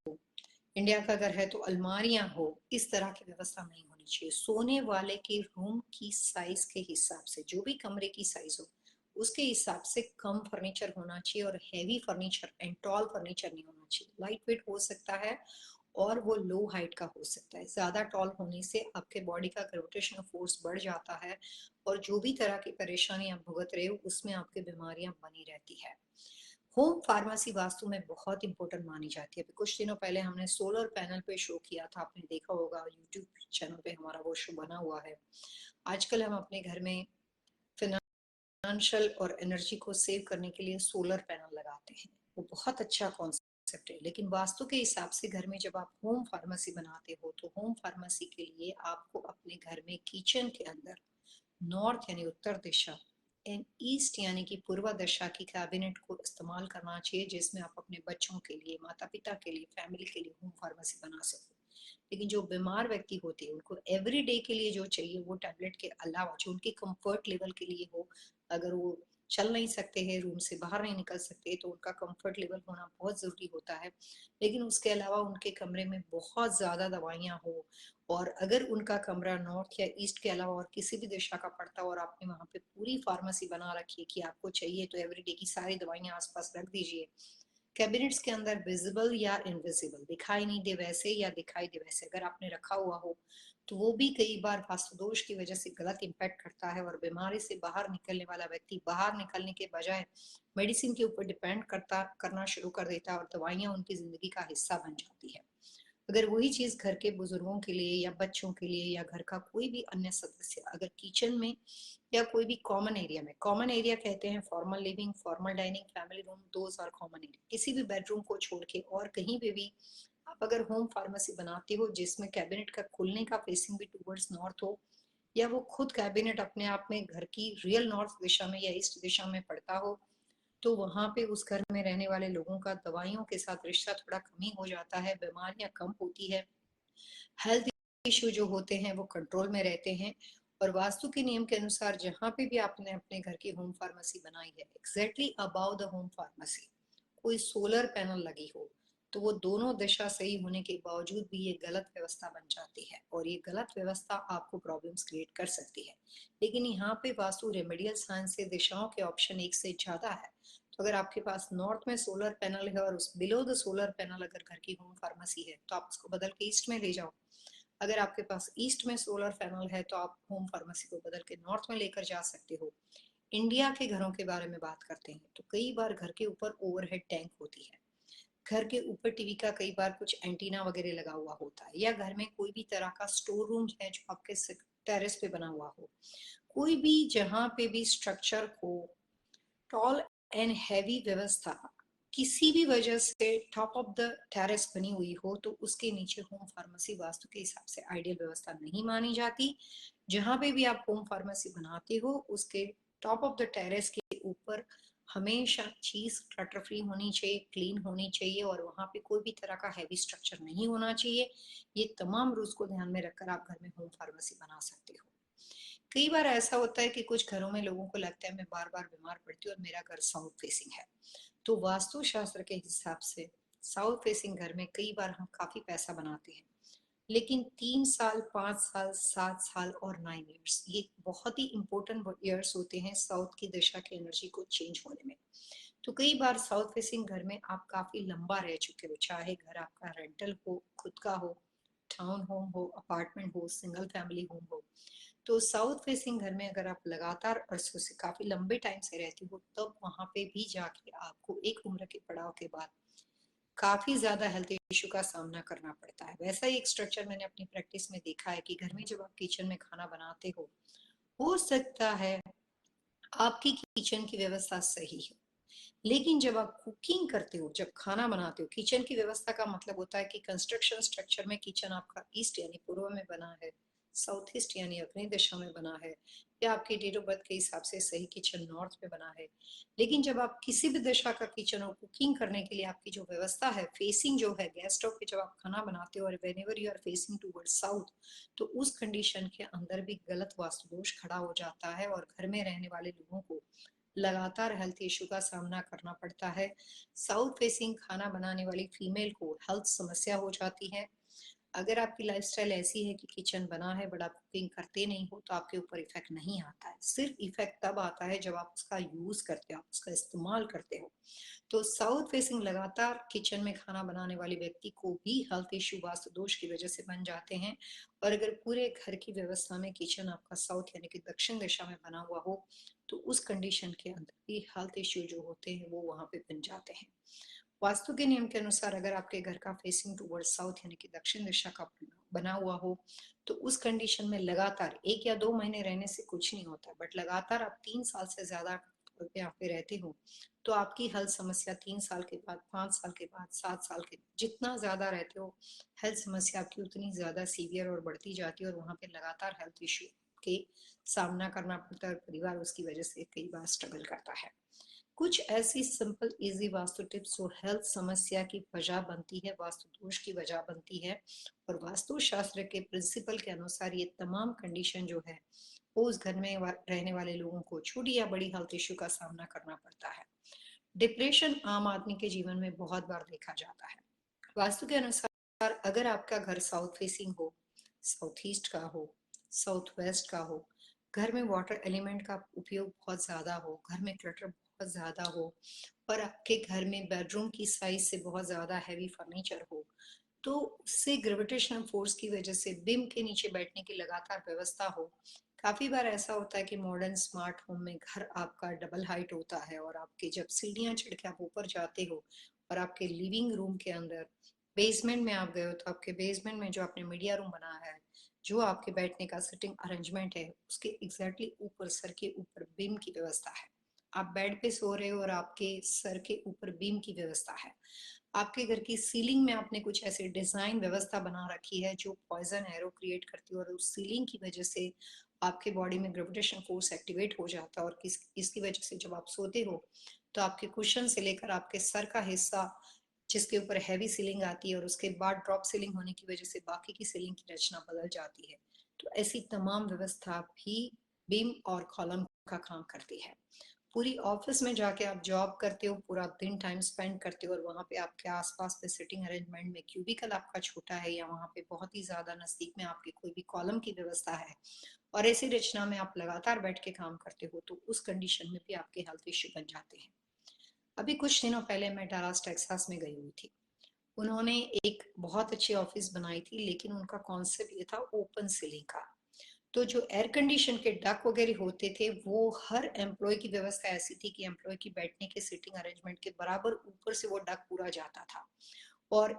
इंडिया का अगर है तो अलमारियां हो, इस तरह की व्यवस्था नहीं होनी चाहिए। सोने वाले के रूम की साइज के हिसाब से, जो भी कमरे की साइज हो उसके हिसाब से कम फर्नीचर होना चाहिए, और heavy furniture and tall furniture नहीं होना चाहिए। लाइट वेट हो सकता है और वो लो हाइट का हो सकता है। ज्यादा टॉल होने से आपके बॉडी का ग्रेविटेशनल फोर्स बढ़ जाता है, और जो भी तरह की परेशानी आप भुगत रहे हो उसमें आपकी बीमारियां बनी रहती है। होम फार्मेसी वास्तु में बहुत इंपॉर्टेंट मानी जाती है। अभी कुछ दिनों पहले हमने सोलर पैनल पे शो किया था, आपने देखा होगा यूट्यूब चैनल पे हमारा वो शो बना हुआ है। आजकल हम अपने घर में फाइनेंशियल और एनर्जी को सेव करने के लिए सोलर पैनल लगाते हैं। वो बहुत अच्छा कॉन्सेप्ट है, लेकिन वास्तु के हिसाब से घर में जब आप होम फार्मेसी बनाते हो तो होम फार्मेसी के लिए आपको अपने घर में किचन के अंदर नॉर्थ यानी उत्तर दिशा एंड ईस्ट यानी कि पूर्व दिशा की कैबिनेट को इस्तेमाल करना चाहिए, जिसमें आप अपने बच्चों के लिए, माता पिता के लिए, फैमिली के लिए होम फार्मेसी बना सको। लेकिन जो बीमार व्यक्ति होते हैं उनको एवरी डे के लिए जो चाहिए वो टैबलेट के अलावा जो उनके कंफर्ट लेवल के लिए हो, अगर वो चल नहीं सकते हैं, रूम से बाहर नहीं निकल सकते, तो उनका कंफर्ट लेवल होना बहुत जरूरी होता है। लेकिन उसके अलावा उनके कमरे में बहुत ज्यादा दवाइयां हो, और अगर उनका कमरा नॉर्थ या ईस्ट के अलावा और किसी भी दिशा का पड़ता हो और आपने वहां पे पूरी फार्मेसी बना रखी है कि आपको चाहिए तो एवरीडे की सारी दवाइयां आसपास रख दीजिए। कैबिनेट्स के अंदर विजिबल या इनविजिबल, दिखाई नहीं दे वैसे या दिखाई दे वैसे अगर आपने रखा हुआ हो, तो वो भी कई बार वास्तु दोष की वजह से गलत इम्पैक्ट करता है, और बीमारी से बाहर निकलने वाला व्यक्ति बाहर निकलने के बजाय मेडिसिन के ऊपर डिपेंड करना शुरू कर देता है, और दवाइयां उनकी जिंदगी का हिस्सा बन जाती है। अगर वही चीज घर के बुजुर्गों के लिए या बच्चों के लिए या घर का कोई भी अन्य सदस्य अगर किचन में या कोई भी कॉमन एरिया में, कॉमन एरिया कहते हैं formal living, formal dining, family room, those और कॉमन एरिया, किसी भी बेडरूम को छोड़ के और कहीं पे भी आप अगर होम फार्मेसी बनाते हो जिसमें कैबिनेट का खुलने का फेसिंग भी टूवर्ड्स नॉर्थ हो, या वो खुद कैबिनेट अपने आप में घर की रियल नॉर्थ दिशा में या ईस्ट दिशा में पड़ता हो, तो वहां पे उस घर में रहने वाले लोगों का दवाइयों के साथ रिश्ता थोड़ा कम ही हो जाता है, बीमारियां कम होती है, हेल्थ इश्यू जो होते हैं वो कंट्रोल में रहते हैं। और वास्तु के नियम के अनुसार जहां पे भी आपने अपने घर की होम फार्मेसी बनाई है, exactly about the home pharmacy कोई सोलर पैनल लगी हो, तो वो दोनों दिशा सही होने के बावजूद भी ये गलत व्यवस्था बन जाती है और ये गलत व्यवस्था आपको प्रॉब्लम्स क्रिएट कर सकती है। लेकिन यहाँ पे वास्तु रेमेडियल साइंस से दिशाओं के ऑप्शन एक से ज्यादा है। तो अगर आपके पास नॉर्थ में सोलर पैनल है और उस बिलो द सोलर पैनल अगर घर की होम फार्मेसी है, तो आप उसको बदल के ईस्ट में ले जाओ। अगर आपके पास ईस्ट में सोलर पैनल है, तो आप होम फार्मेसी को बदल के नॉर्थ में लेकर जा सकते हो। इंडिया के घरों के बारे में बात करते हैं तो कई बार घर के ऊपर ओवरहेड टैंक होती है, घर के ऊपर टीवी का कई बार कुछ एंटीना वगैरह लगा हुआ होता है, या घर में कोई भी तरह का स्टोर रूम है जो आपके टेरेस पे बना हुआ हो। कोई भी जहां पे भी स्ट्रक्चर को टॉल एंड हैवी व्यवस्था किसी भी वजह से टॉप ऑफ द टेरेस बनी हुई हो, तो उसके नीचे होम फार्मेसी वास्तु के हिसाब से आइडियल व्यवस्था नहीं मानी जाती। जहां पे भी आप होम फार्मेसी बनाते हो, उसके टॉप ऑफ द टेरेस के ऊपर हमेशा चीज क्लटर फ्री होनी चाहिए, क्लीन होनी चाहिए, और वहां पे कोई भी तरह का हैवी स्ट्रक्चर नहीं होना चाहिए। ये तमाम रूल्स को ध्यान में रखकर आप घर में होम फार्मेसी बना सकते हो। कई बार ऐसा होता है कि कुछ घरों में लोगों को लगता है मैं बार बार बीमार पड़ती हूँ और मेरा घर साउथ फेसिंग है। तो वास्तु शास्त्र के हिसाब से साउथ फेसिंग घर में कई बार हम काफी पैसा बनाते हैं, लेकिन 3 साल, 5 साल, 7 साल और 9 ईयर्स ये बहुत ही इंपॉर्टेंट ईयर्स होते हैं साउथ की दिशा की एनर्जी को चेंज होने में। तो कई बार साउथ फेसिंग घर में आप काफी लंबा रह चुके हो, चाहे घर आपका रेंटल हो, खुद का हो, टाउन होम हो, अपार्टमेंट हो, सिंगल फैमिली होम हो। तो साउथ फेसिंग घर में अगर आप लगातार अरसों से काफी लंबे टाइम से रहती हो, तब वहां पे भी जाके आपको एक उम्र के पड़ाव के बाद काफी ज्यादा हेल्थ इश्यू का सामना करना पड़ता है। वैसा ही एक स्ट्रक्चर मैंने अपनी प्रैक्टिस में देखा है कि घर में जब आप किचन में खाना बनाते हो सकता है आपकी किचन की व्यवस्था सही है, लेकिन जब आप कुकिंग करते हो, जब खाना बनाते हो, किचन की व्यवस्था का मतलब होता है कि कंस्ट्रक्शन स्ट्रक्चर में किचन आपका ईस्ट यानी पूर्व में बना है, साउथ ईस्ट यानी अग्नि दिशा में बना है, या आपके डेट ऑफ बर्थ के हिसाब से सही किचन नॉर्थ में बना है। लेकिन जब आप किसी भी दिशा का किचन और कुकिंग करने के लिए आपकी जो व्यवस्था है, फेसिंग जो है गैस स्टोव पे जब आप खाना बनाते हो और whenever you are facing toward south, तो उस कंडीशन के अंदर भी गलत वास्तु दोष खड़ा हो जाता है और घर में रहने वाले लोगों को लगातार हेल्थ इशू का सामना करना पड़ता है। साउथ फेसिंग खाना बनाने वाली फीमेल को हेल्थ समस्या हो जाती है। अगर आपकी लाइफस्टाइल ऐसी है कि किचन बना है बट आप कुकिंग करते नहीं हो, तो आपके ऊपर इफेक्ट नहीं आता है। सिर्फ इफेक्ट तब आता है जब आप उसका यूज करते हो, आप उसका इस्तेमाल करते हो। तो साउथ फेसिंग लगातार किचन में खाना बनाने वाले व्यक्ति को भी हेल्थ इश्यू वास्तु दोष की वजह से बन जाते हैं। और अगर पूरे घर की व्यवस्था में किचन आपका साउथ यानी कि दक्षिण दिशा में बना हुआ हो, तो उस कंडीशन के अंदर भी हेल्थ इश्यू जो होते हैं वो वहां पे बन जाते हैं। वास्तु के नियम के अनुसार अगर आपके घर का फेसिंग टूवर्ड साउथ यानी कि दक्षिण दिशा का बना हुआ हो, तो उस कंडीशन में लगातार 1 या 2 महीने रहने से कुछ नहीं होता, बट लगातार आप 3 साल से ज्यादा यहाँ पे रहते हो, तो आपकी हेल्थ समस्या 3 साल के बाद, 5 साल के बाद, 7 साल के बाद, जितना ज्यादा रहते हो हेल्थ समस्या आपकी उतनी ज्यादा सीवियर और बढ़ती जाती है, और वहां पे लगातार हेल्थ इश्यू के सामना करना पड़ता है और परिवार उसकी वजह से कई बार स्ट्रगल करता है। कुछ ऐसी सिंपल इजी वास्तु टिप्स जो हेल्थ समस्या की वजह बनती है, वास्तु दोष की वजह बनती है, और वास्तु शास्त्र के प्रिंसिपल के अनुसार ये तमाम कंडीशन जो है वो उस घर में रहने वाले लोगों को छोटी या बड़ी हेल्थ इश्यू का सामना करना पड़ता है। डिप्रेशन आम आदमी के जीवन में बहुत बार देखा जाता है। वास्तु के अनुसार अगर आपका घर साउथ फेसिंग हो, साउथ ईस्ट का हो, साउथ वेस्ट का हो, घर में वाटर एलिमेंट का उपयोग बहुत ज्यादा हो, घर में क्लटर बहुत ज्यादा हो, और आपके घर में बेडरूम की साइज से बहुत ज्यादा हैवी फर्नीचर हो, तो उससे ग्रेविटेशनल फोर्स की वजह से बिम के नीचे बैठने की लगातार व्यवस्था हो। काफी बार ऐसा होता है कि मॉडर्न स्मार्ट होम में घर आपका डबल हाइट होता है, और आपके जब सीढ़ियां चढ़ के आप ऊपर जाते हो और आपके लिविंग रूम के अंदर बेसमेंट में आप गए हो, तो आपके बेसमेंट में जो आपने मीडिया रूम बनाया है, जो आपके बैठने का सिटिंग अरेंजमेंट है, उसके एग्जैक्टली ऊपर सर के ऊपर बीम की व्यवस्था है। आप बेड पे सो रहे हो और आपके सर के ऊपर बीम की व्यवस्था है। आपके घर की सीलिंग में आपने कुछ ऐसे डिजाइन व्यवस्था बना रखी है जो पॉइजन एरो क्रिएट करती है, और उस सीलिंग की वजह से आपके बॉडी में ग्रेविटेशन फोर्स एक्टिवेट हो जाता है और इसकी वजह से जब आप सोते हो तो आपके कुशन से लेकर आपके सर का हिस्सा जिसके ऊपर हैवी सीलिंग आती है और उसके बाद ड्रॉप सीलिंग होने की वजह से बाकी की सीलिंग की रचना बदल जाती है। तो ऐसी तमाम व्यवस्था भी बीम और कॉलम का काम करती है। पूरी ऑफिस में जाके आप जॉब करते हो, पूरा दिन टाइम स्पेंड करते हो और वहां पे आपके आसपास पे सिटिंग अरेंजमेंट में क्यूबिकल आपका छोटा है या वहां पे बहुत ही ज्यादा नजदीक में आपके कोई भी कॉलम की व्यवस्था है और ऐसी रचना में आप लगातार बैठ के काम करते हो तो उस कंडीशन में भी आपके हेल्थ इश्यू बन जाते हैं। अभी कुछ दिनों पहले मैं डलास टेक्सास में गई हुई थी। उन्होंने एक बहुत अच्छी ऑफिस बनाई थी लेकिन उनका कॉन्सेप्ट ये था ओपन सीलिंग का। तो जो एयर कंडीशन के डक वगैरह होते थे वो हर एम्प्लॉय की व्यवस्था ऐसी थी कि एम्प्लॉय की बैठने के सिटिंग अरेंजमेंट के बराबर ऊपर से वो डक पूरा जाता था। और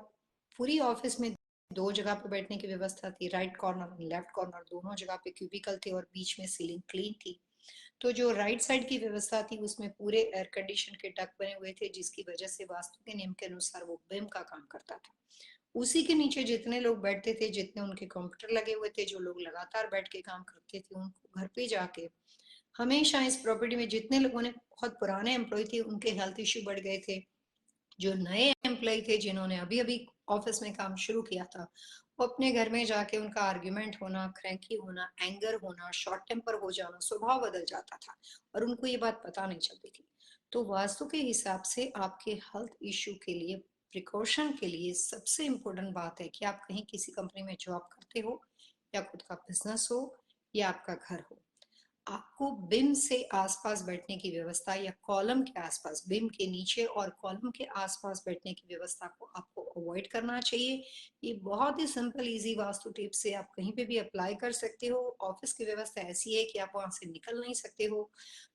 पूरी ऑफिस में दो जगह पे बैठने की व्यवस्था थी, राइट कॉर्नर और लेफ्ट कॉर्नर दोनों जगह पे क्यूबिकल थे और बीच में सीलिंग क्लीन थी। तो जो राइट साइड की व्यवस्था थी उसमें पूरे एयर कंडीशन के डक बने हुए थे जिसकी वजह से वास्तु के नियम के अनुसार वो बिम का काम करता था। उसी के नीचे जितने लोग बैठते थे, जितने उनके कंप्यूटर लगे हुए थे, जो लोग लगातार बैठ के काम करते थे, उनको घर पे जाके हमेशा इस प्रॉपर्टी में जितने लोगों ने बहुत पुराने एम्प्लॉय थे उनके हेल्थ इश्यू बढ़ गए थे। जो नए एम्प्लॉय थे जिन्होंने अभी अभी ऑफिस में काम शुरू किया था वो अपने घर में जाके उनका आर्ग्यूमेंट होना, क्रैंकी होना, एंगर होना, शॉर्ट टेम्पर हो जाना, स्वभाव बदल जाता था और उनको ये बात पता नहीं चलती थी। तो वास्तु के हिसाब से आपके हेल्थ इश्यू के लिए प्रिकॉशन के लिए सबसे इम्पोर्टेंट बात है कि आप कहीं किसी कंपनी में जॉब करते हो या खुद का बिजनेस हो या आपका घर हो, आपको बिम से आसपास बैठने की व्यवस्था या कॉलम के आसपास, बिम के नीचे और कॉलम के आसपास बैठने की व्यवस्था को आपको अवॉइड करना चाहिए। ये बहुत ही सिंपल इजी वास्तु टिप्स से आप कहीं पे भी अप्लाई कर सकते हो। ऑफिस की व्यवस्था ऐसी है कि आप वहां से निकल नहीं सकते हो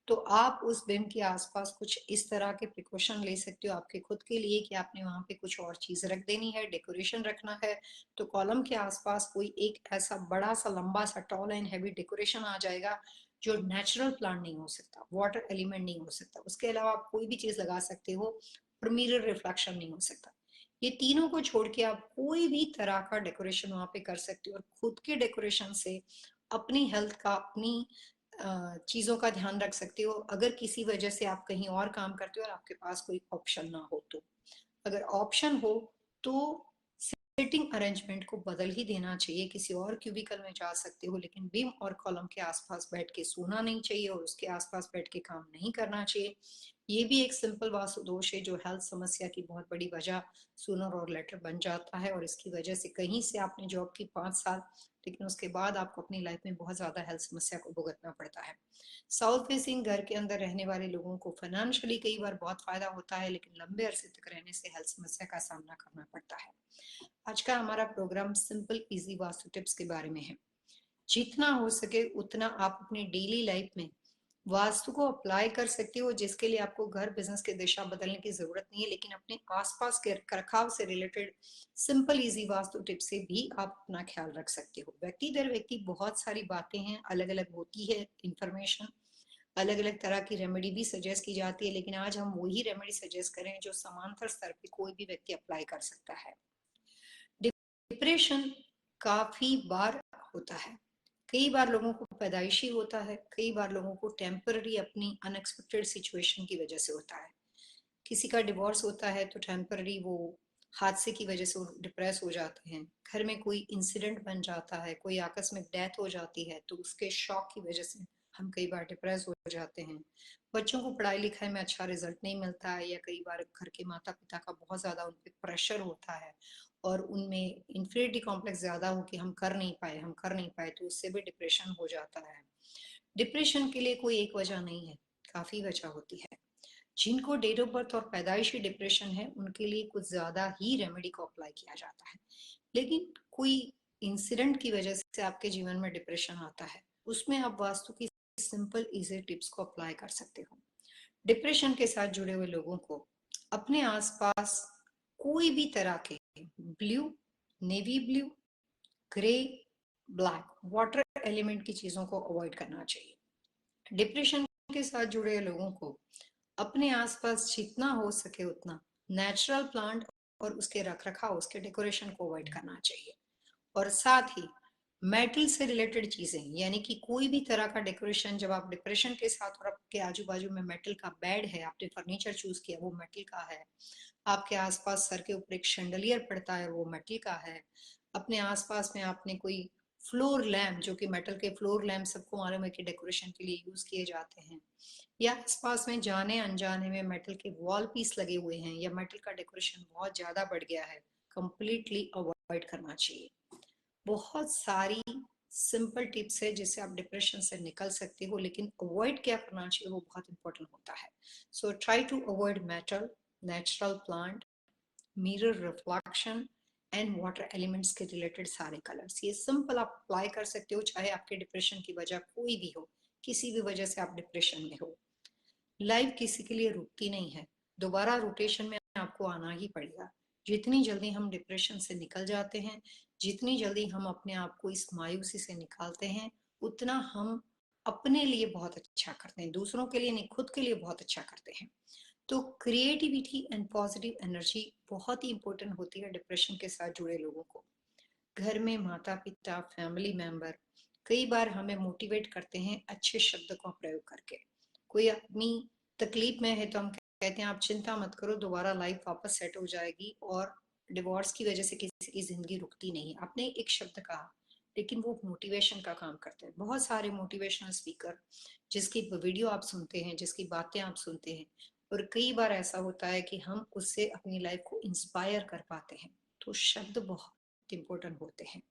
तो आप उस बिम के आसपास कुछ इस तरह के प्रिकॉशन ले सकते हो आपके खुद के लिए कि आपने वहां पे कुछ और चीज रख देनी है, डेकोरेशन रखना है। तो कॉलम के आसपास कोई एक ऐसा बड़ा सा लंबा सा टॉल एंड हैवी डेकोरेशन आ जाएगा जो नेचुरल प्लांट नहीं हो सकता, वाटर एलिमेंट नहीं हो सकता। उसके अलावा आप कोई भी चीज लगा सकते हो और मिरर रिफ्लेक्शन नहीं हो सकता। ये तीनों को छोड़ के आप कोई भी तरह का डेकोरेशन वहां पे कर सकते हो और खुद के डेकोरेशन से अपनी हेल्थ का, अपनी चीजों का ध्यान रख सकते हो अगर किसी वजह से आप कहीं और काम करते हो और आपके पास कोई ऑप्शन ना हो तो। अगर ऑप्शन हो तो सिटिंग अरेंजमेंट को बदल ही देना चाहिए, किसी और क्यूबिकल में जा सकते हो लेकिन बीम और कॉलम के आसपास बैठ के सोना नहीं चाहिए और उसके आसपास बैठ के काम नहीं करना चाहिए। ये भी एक सिंपल वास्तु दोष है जो हेल्थ समस्या की बहुत बड़ी वजह सूनर और लेटर बन जाता है और इसकी वजह से कहीं से आपने जॉब की 5 साल लेकिन उसके बाद आपको अपनी लाइफ में बहुत ज्यादा हेल्थ समस्या को भुगतना पड़ता है। साउथ फेसिंग घर के अंदर रहने वाले लोगों को फाइनेंशियली कई बार बहुत फायदा होता है लेकिन लंबे अरसे तक रहने से हेल्थ समस्या का सामना करना पड़ता है। आज का हमारा programme simple easy vastu tips के बारे में है। जितना हो सके उतना आप अपनी डेली लाइफ में वास्तु को अप्लाई कर सकते हो जिसके लिए आपको घर बिजनेस की दिशा बदलने की जरूरत नहीं है लेकिन अपने आसपास के रखरखाव से related simple easy vastu tips से भी आप अपना ख्याल रख सकते हो। व्यक्ति दर व्यक्ति बहुत सारी बातें हैं, अलग अलग होती है इंफॉर्मेशन, अलग अलग तरह की रेमेडी भी सजेस्ट की जाती है लेकिन आज हम वही रेमेडी सजेस्ट करें जो समांतर स्तर पे कोई भी व्यक्ति अप्लाई कर सकता है। डिप्रेशन काफी बार होता है, कई बार लोगों को पैदाइशी होता है, कई बार लोगों को टेम्पररी अपनी अनएक्सपेक्टेड सिचुएशन की वजह से होता है। किसी का डिवोर्स होता है तो टेम्पररी वो हादसे की वजह से वो डिप्रेस हो जाते हैं। घर में कोई इंसिडेंट बन जाता है, कोई आकस्मिक डेथ हो जाती है तो उसके शॉक की वजह से हम कई बार डिप्रेस हो जाते हैं। बच्चों को पढ़ाई लिखाई में अच्छा रिजल्ट नहीं मिलता है या कई बार घर के माता पिता का बहुत ज्यादा उन पर प्रेशर होता है और उनमें इंफीरियरिटी कॉम्प्लेक्स ज्यादा हो कि हम कर नहीं पाए, हम कर नहीं पाए, तो उससे भी डिप्रेशन हो जाता है। डिप्रेशन के लिए कोई एक वजह नहीं है, काफी वजह होती है। जिनको डेट ऑफ बर्थ और पैदाइशी डिप्रेशन है उनके लिए कुछ ज्यादा ही रेमेडी को अप्लाई किया जाता है लेकिन कोई इंसिडेंट की वजह से आपके जीवन में डिप्रेशन आता है उसमें आप वास्तु की सिंपल इजी टिप्स को अप्लाई कर सकते हो। डिप्रेशन के साथ जुड़े हुए लोगों को अपने आसपास कोई भी तरह के blue, navy blue, grey, black, water element की चीजों को अवॉइड करना चाहिए। डिप्रेशन के साथ जुड़े लोगों को अपने आसपास जितना हो सके उतना नेचुरल प्लांट और उसके रख रखाव, उसके डेकोरेशन को अवॉइड करना चाहिए और साथ ही मेटल से रिलेटेड चीजें, यानी कि कोई भी तरह का डेकोरेशन जब आप डिप्रेशन के साथ और आपके आजू बाजू में मेटल का बेड है, आपने फर्नीचर चूज किया वो मेटल का है, आपके आसपास सर के ऊपर एक शैंडलियर पड़ता है वो मेटल का है, अपने आसपास में आपने कोई फ्लोर लैम्प, जो कि मेटल के फ्लोर लैम्प सबको मालूम है कि डेकोरेशन के लिए यूज किए जाते हैं, या आसपास में जाने अनजाने में मेटल के वॉल पीस लगे हुए हैं, या मेटल का डेकोरेशन बहुत ज्यादा बढ़ गया है, कंप्लीटली अवॉइड करना चाहिए। बहुत सारी सिंपल टिप्स है जिससे आप डिप्रेशन से निकल सकते हो, लेकिन अवॉइड क्या करना चाहिए वो बहुत इंपॉर्टेंट होता है। So try to avoid metal, natural plant, mirror reflection and water elements के रिलेटेड सारे कलर्स, ये सिंपल आप अप्लाई कर सकते हो, चाहे आपके डिप्रेशन की वजह कोई भी हो, किसी भी वजह से आप डिप्रेशन में हो। लाइफ किसी के लिए रुकती नहीं है, दोबारा रोटेशन में आपको आना ही पड़ेगा। जितनी जल्दी हम डिप्रेशन से निकल जाते हैं, जितनी जल्दी हम अपने आप को इस मायूसी से निकालते हैं, उतना हम अपने लिए बहुत अच्छा करते हैं, दूसरों के लिए नहीं, खुद के लिए बहुत अच्छा करते हैं। तो क्रिएटिविटी एंड पॉजिटिव एनर्जी बहुत ही इंपॉर्टेंट होती है डिप्रेशन के साथ जुड़े लोगों को। घर में माता पिता, फैमिली मेंबर कई बार हमें मोटिवेट करते हैं अच्छे शब्द का प्रयोग करके। कोई अपनी तकलीफ में है तो हम कहते हैं आप चिंता मत करो, दोबारा लाइफ वापस सेट हो जाएगी, और डिवोर्स की वजह से किसी की जिंदगी रुकती नहीं। आपने एक शब्द कहा, लेकिन वो मोटिवेशन का काम करते हैं। बहुत सारे मोटिवेशनल स्पीकर जिसकी वीडियो आप सुनते हैं, जिसकी बातें आप सुनते हैं, और कई बार ऐसा होता है कि हम उससे अपनी लाइफ को इंस्पायर कर पाते हैं। तो शब्द बहुत इंपॉर्टेंट होते हैं।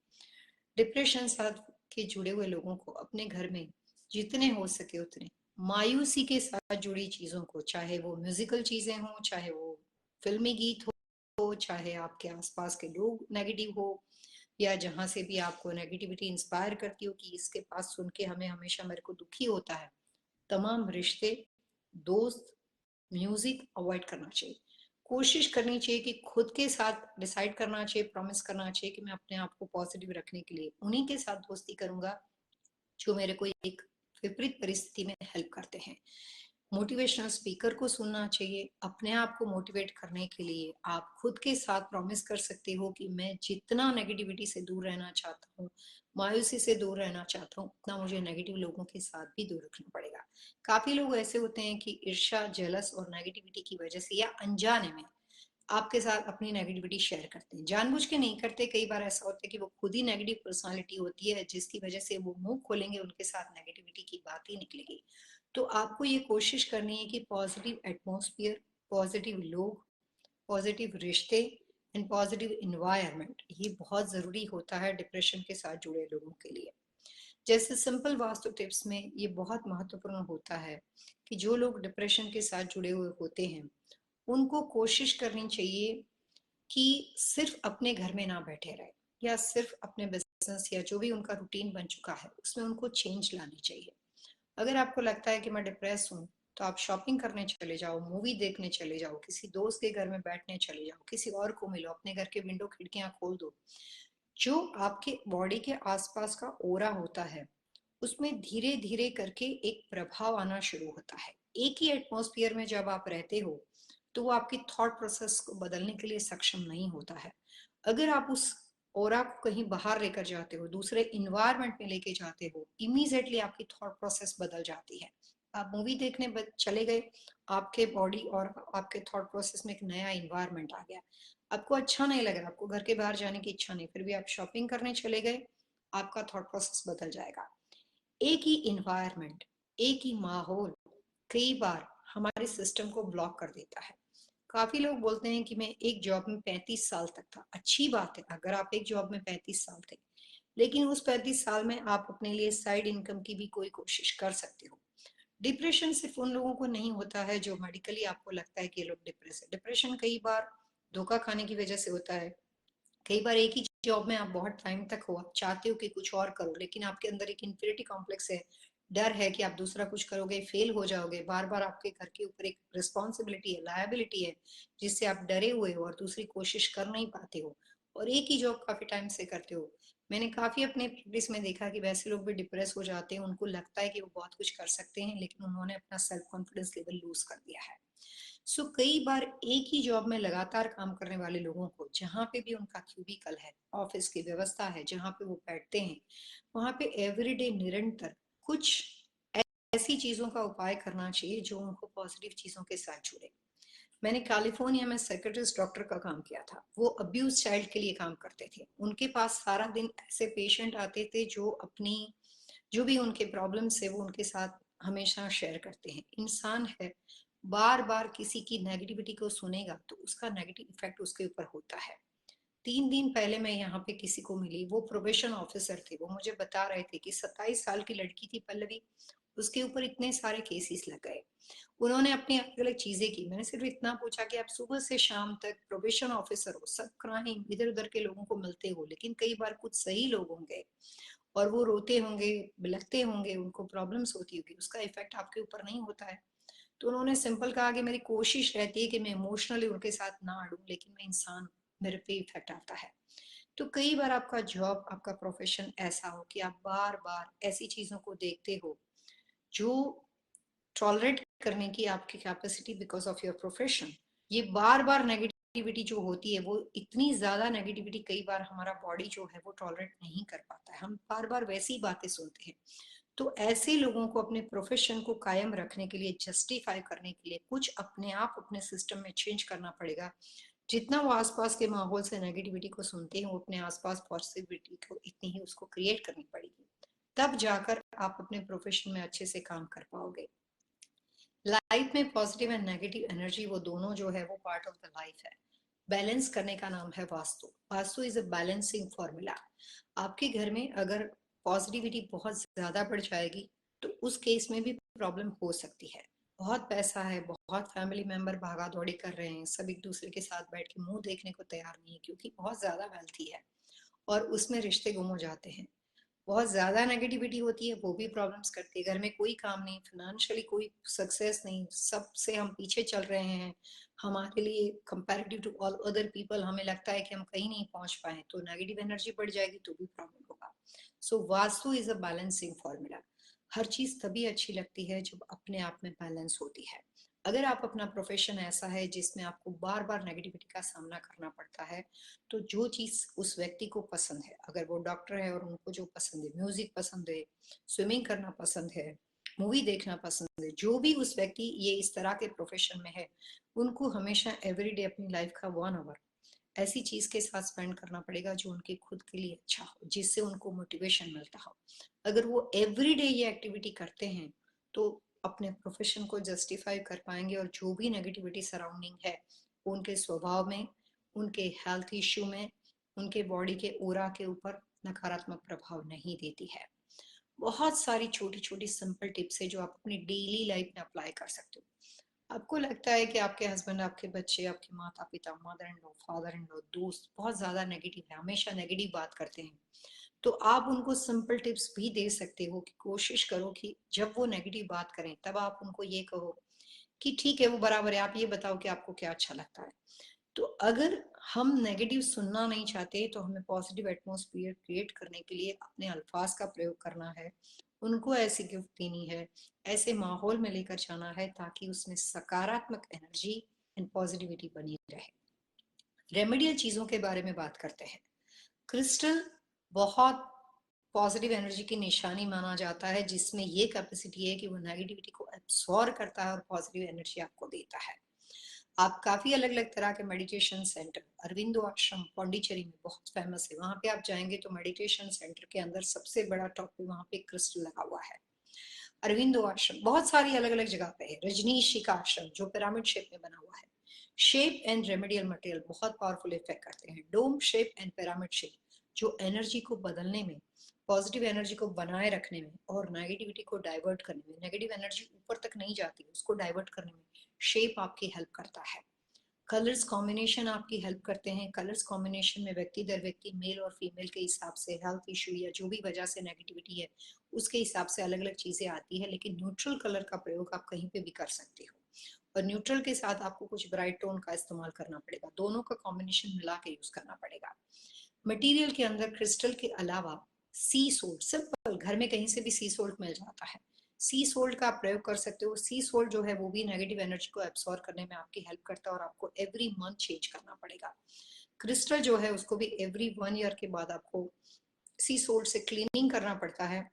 डिप्रेशन साथ के जुड़े हुए लोगों को अपने घर में जितने हो सके उतने मायूसी के साथ जुड़ी चीजों को, चाहे वो म्यूजिकल चीजें हो, चाहे वो फिल्मी गीत हो, चाहे आपके आसपास के लोग नेगेटिव हो, या जहां से भी आपको नेगेटिविटी इंस्पायर करती हो कि इसके पास सुन के हमें हमेशा मेरे को दुखी होता है, तमाम रिश्ते, दोस्त, म्यूजिक अवॉइड करना चाहिए। कोशिश करनी चाहिए कि खुद के साथ डिसाइड करना चाहिए, प्रॉमिस करना चाहिए कि मैं अपने आप को पॉजिटिव रखने के लिए उन्हीं के साथ दोस्ती करूंगा जो मेरे को एक विपरीत परिस्थिति में हेल्प करते हैं। मोटिवेशनल स्पीकर को सुनना चाहिए। अपने आप को मोटिवेट करने के लिए आप खुद के साथ प्रॉमिस कर सकते हो कि मैं जितना नेगेटिविटी से दूर रहना चाहता हूँ, मायूसी से दूर रहना चाहता हूँ, उतना मुझे नेगेटिव लोगों के साथ भी दूर रखना पड़ेगा। काफी लोग ऐसे होते हैं कि ईर्ष्या, जेलस और नेगेटिविटी की वजह से या अनजाने में आपके साथ अपनी नेगेटिविटी शेयर करते हैं, जानबूझ के नहीं करते। कई बार ऐसा होता है कि वो खुद ही नेगेटिव पर्सनालिटी होती है, जिसकी वजह से वो मुंह खोलेंगे उनके साथ नेगेटिविटी की बात ही निकलेगी। तो आपको ये कोशिश करनी है कि पॉजिटिव एटमॉस्फेयर, पॉजिटिव लोग, पॉजिटिव रिश्ते एंड पॉजिटिव इन्वायरमेंट, ये बहुत जरूरी होता है डिप्रेशन के साथ जुड़े लोगों के लिए। जैसे सिंपल वास्तु टिप्स में ये बहुत महत्वपूर्ण होता है कि जो लोग डिप्रेशन के साथ जुड़े हुए होते हैं उनको कोशिश करनी चाहिए कि सिर्फ अपने घर में ना बैठे रहे, या सिर्फ अपने बिजनेस या जो भी उनका रूटीन बन चुका है उसमें उनको चेंज लानी चाहिए। अगर आपको लगता है कि मैं डिप्रेस हूँ, तो आप शॉपिंग करने चले जाओ, मूवी देखने चले जाओ, किसी दोस्त के घर में बैठने चले जाओ, किसी और को मिलो, अपने घर के विंडो खिड़कियां खोल दो। जो आपके बॉडी के आसपास का ओरा होता है उसमें धीरे धीरे करके एक प्रभाव आना शुरू होता है। एक ही एटमॉस्फेयर में जब आप रहते हो तो वो आपकी थॉट प्रोसेस को बदलने के लिए सक्षम नहीं होता है। अगर आप उस ओरा को कहीं बाहर लेकर जाते हो, दूसरे इन्वायरमेंट में लेके जाते हो, इमीडिएटली आपकी थॉट प्रोसेस बदल जाती है। आप मूवी देखने चले गए, आपके बॉडी और आपके थॉट प्रोसेस में एक नया इन्वायरमेंट आ गया, आपको अच्छा नहीं लग रहा, आपको घर के बाहर जाने की इच्छा नहीं, फिर भी आप शॉपिंग करने चले गए, आपका थॉट प्रोसेस बदल जाएगा। एक ही इन्वायरमेंट, एक ही माहौल कई बार हमारे सिस्टम को ब्लॉक कर देता है। काफी लोग बोलते हैं कि मैं एक जॉब में 35 साल तक था। अच्छी बात है अगर आप एक जॉब में 35 साल थे, लेकिन उस 35 साल में आप अपने लिए साइड इनकम की भी कोई कोशिश कर सकते हो। डिप्रेशन सिर्फ उन लोगों को नहीं होता है जो मेडिकली आपको लगता है कि ये लोग डिप्रेस है। डिप्रेशन कई बार धोखा खाने की वजह से होता है। कई बार एक ही जॉब में आप बहुत टाइम तक हो, आप चाहते हो कि कुछ और करो, लेकिन आपके अंदर एक इंफिनिटी कॉम्प्लेक्स है, डर है कि आप दूसरा कुछ करोगे फेल हो जाओगे, बार बार आपके घर के ऊपर एक रिस्पॉन्सिबिलिटी है, लायबिलिटी है, जिससे आप डरे हुए हो और दूसरी कोशिश कर नहीं पाते हो, और एक ही जॉब काफी टाइम से करते हो। मैंने काफी अपने प्रैक्टिस में देखा कि वैसे लोग भी डिप्रेस हो जाते हैं, उनको लगता है कि वो बहुत कुछ कर सकते हैं, लेकिन उन्होंने अपना सेल्फ कॉन्फिडेंस लेवल लूज कर दिया है। सो कई बार एक ही जॉब में लगातार काम करने वाले लोगों को, जहाँ पे भी उनका क्यूबिकल है, ऑफिस की व्यवस्था है, जहाँ पे वो बैठते हैं, वहां पे एवरीडे निरंतर कुछ ऐसी चीजों का उपाय करना चाहिए जो उनको पॉजिटिव चीजों के साथ जुड़े। मैंने कैलिफोर्निया में साइकेट्रिस्ट डॉक्टर का काम किया था। वो अब्यूज चाइल्ड के लिए काम करते थे। उनके पास सारा दिन ऐसे पेशेंट आते थे जो अपनी जो भी उनके प्रॉब्लम्स है वो उनके साथ हमेशा शेयर करते हैं। इंसान है, बार बार किसी की नेगेटिविटी को सुनेगा तो उसका नेगेटिव इफेक्ट उसके ऊपर होता है। 3 दिन पहले मैं यहाँ पे किसी को मिली, वो प्रोबेशन ऑफिसर थे। वो मुझे बता रहे थे कि 27 साल की लड़की थी पल्लवी, उसके ऊपर इतने सारे केसेस लग गए। उन्होंने अपनी अलग अलग चीजें की। मैंने सिर्फ इतना पूछा कि आप सुबह से शाम तक प्रोबेशन ऑफिसर हो, सब क्राइम इधर उधर के लोगों को मिलते हो, लेकिन कई बार कुछ सही लोग होंगे और वो रोते होंगे, बिलखते होंगे, उनको प्रॉब्लम्स होती होगी, उसका इफेक्ट आपके ऊपर नहीं होता है। तो उन्होंने सिंपल कहा कि मेरी कोशिश रहती है कि मैं इमोशनली उनके साथ ना अड़ूं, लेकिन मैं इंसान, मेरे पे इफेक्ट आता है। तो कई बार आपका जॉब, आपका प्रोफेशन ऐसा हो कि आप बार बार ऐसी चीजों को देखते हो जो टॉलरेट करने की आपकी capacity because of your profession, ये बार बार नेगेटिविटी जो होती है, वो इतनी ज्यादा नेगेटिविटी कई बार हमारा बॉडी जो है वो टॉलरेट नहीं कर पाता है। हम बार बार वैसी बातें सुनते हैं। तो ऐसे लोगों को अपने प्रोफेशन को कायम रखने के लिए, जस्टिफाई करने के लिए कुछ अपने आप अपने सिस्टम में चेंज करना पड़ेगा। जितना वो आसपास के माहौल से नेगेटिविटी को सुनते हैं, वो अपने आसपास पॉजिटिविटी को इतनी ही उसको क्रिएट करनी पड़ेगी। तब जाकर आप अपने प्रोफेशन में अच्छे से काम कर पाओगे। लाइफ में पॉजिटिव एंड नेगेटिव एनर्जी, वो दोनों जो है वो पार्ट ऑफ द लाइफ है। बैलेंस करने का नाम है vastu. Vastu is a balancing formula. आपके घर में अगर पॉजिटिविटी बहुत ज्यादा बढ़ जाएगी तो उस केस में भी प्रॉब्लम हो सकती है। बहुत पैसा है, बहुत फैमिली मेंबर भागा दौड़ी कर रहे हैं, सब एक दूसरे के साथ बैठ के मुंह देखने को तैयार नहीं है क्योंकि बहुत ज्यादा वेल्थी है, और उसमें रिश्ते गुम हो जाते हैं। बहुत ज्यादा नेगेटिविटी होती है, वो भी प्रॉब्लम्स करती है। घर में कोई काम नहीं, फाइनेंशियली कोई सक्सेस नहीं, सबसे हम पीछे चल रहे हैं। हमारे लिए comparative to all other people हमें लगता है कि हम कहीं नहीं पहुंच पाए, तो नेगेटिव एनर्जी बढ़ जाएगी तो भी प्रॉब्लम होगा। So vastu is a balancing formula. हर चीज तभी अच्छी लगती है जब अपने आप में बैलेंस होती है। अगर आप अपना प्रोफेशन ऐसा है जिसमें आपको बार बार नेगेटिविटी का सामना करना पड़ता है, तो जो चीज उस व्यक्ति को पसंद है, अगर वो डॉक्टर है और उनको जो पसंद है, म्यूजिक पसंद है, स्विमिंग करना पसंद है, मूवी देखना पसंद है, जो भी उस व्यक्ति ये इस तरह के प्रोफेशन में है, उनको हमेशा एवरीडे अपनी लाइफ का 1 आवर ऐसी चीज के साथ स्पेंड करना पड़ेगा जो उनके खुद के लिए अच्छा हो, जिससे उनको मोटिवेशन मिलता हो। अगर वो एवरीडे ये एक्टिविटी करते हैं तो अपने प्रोफेशन को जस्टिफाई कर पाएंगे, और जो भी नेगेटिविटी सराउंडिंग है उनके स्वभाव में, उनके हेल्थ इश्यू में, उनके बॉडी के ओरा के ऊपर नकारात्मक प्रभाव नहीं देती है। बहुत सारी छोटी छोटी सिंपल टिप्स है जो आप अपनी डेली लाइफ में अप्लाई कर सकते हो। आपको लगता है कि आपके हस्बैंड, आपके बच्चे, आपके माता पिता, mother in law, father in law, दोस्त बहुत ज्यादा नेगेटिव है, हमेशा नेगेटिव बात करते हैं, तो आप उनको सिंपल टिप्स भी दे सकते हो कि कोशिश करो कि जब वो नेगेटिव बात करें तब आप उनको ये कहो कि ठीक है वो बराबर है, आप ये बताओ कि आपको क्या अच्छा लगता है। तो अगर हम नेगेटिव सुनना नहीं चाहते तो हमें पॉजिटिव एटमॉस्फेयर क्रिएट करने के लिए अपने अल्फाज का प्रयोग करना है, उनको ऐसी गिफ्ट देनी है, ऐसे माहौल में लेकर जाना है ताकि उसमें सकारात्मक एनर्जी एंड पॉजिटिविटी बनी रहे। रेमेडियल चीजों के बारे में बात करते हैं। क्रिस्टल बहुत पॉजिटिव एनर्जी की निशानी माना जाता है, जिसमें ये कैपेसिटी है कि वो नेगेटिविटी को एब्सॉर्ब करता है और पॉजिटिव एनर्जी आपको देता है। आप काफी अलग अलग तरह के मेडिटेशन सेंटर, अरविंदो आश्रम पौंडीचेरी में बहुत फेमस है, वहां पे आप जाएंगे तो मेडिटेशन सेंटर के अंदर सबसे बड़ा टॉप पे वहां पे क्रिस्टल लगा हुआ है। अरविंदो आश्रम बहुत सारी अलग अलग जगह पे है। रजनीशी का आश्रम जो पिरामिड शेप में बना हुआ है। शेप एंड रेमेडियल मटेरियल बहुत पावरफुल इफेक्ट करते हैं। Dome shape and pyramid shape जो एनर्जी को बदलने में, पॉजिटिव एनर्जी को बनाए रखने में और नेगेटिविटी को डाइवर्ट करने में, नेगेटिव एनर्जी ऊपर तक नहीं जाती, उसको डाइवर्ट करने में शेप आपकी हेल्प करता है। कलर्स कॉम्बिनेशन आपकी हेल्प करते हैं। कलर्स कॉम्बिनेशन में व्यक्ति दर व्यक्ति, मेल और फीमेल के हिसाब से, हेल्थ इशू या जो भी वजह से नेगेटिविटी है उसके हिसाब से अलग अलग चीजें आती है, लेकिन न्यूट्रल कलर का प्रयोग आप कहीं पे भी कर सकते हो, और न्यूट्रल के साथ आपको कुछ ब्राइट टोन का इस्तेमाल करना पड़ेगा, दोनों का कॉम्बिनेशन मिला के यूज करना पड़ेगा। मटेरियल के अंदर क्रिस्टल के अलावा सी सोल्ट, सिंपल घर में कहीं से भी सी सोल्ट मिल जाता है, सी सोल्ट का आप प्रयोग कर सकते हो। सी सोल्ट जो है वो भी नेगेटिव एनर्जी को एब्सॉर्ब करने में आपकी हेल्प करता है और आपको एवरी मंथ चेंज करना पड़ेगा। क्रिस्टल जो है उसको भी एवरी 1 ईयर के बाद आपको सी सोल्ट से क्लीनिंग करना पड़ता है,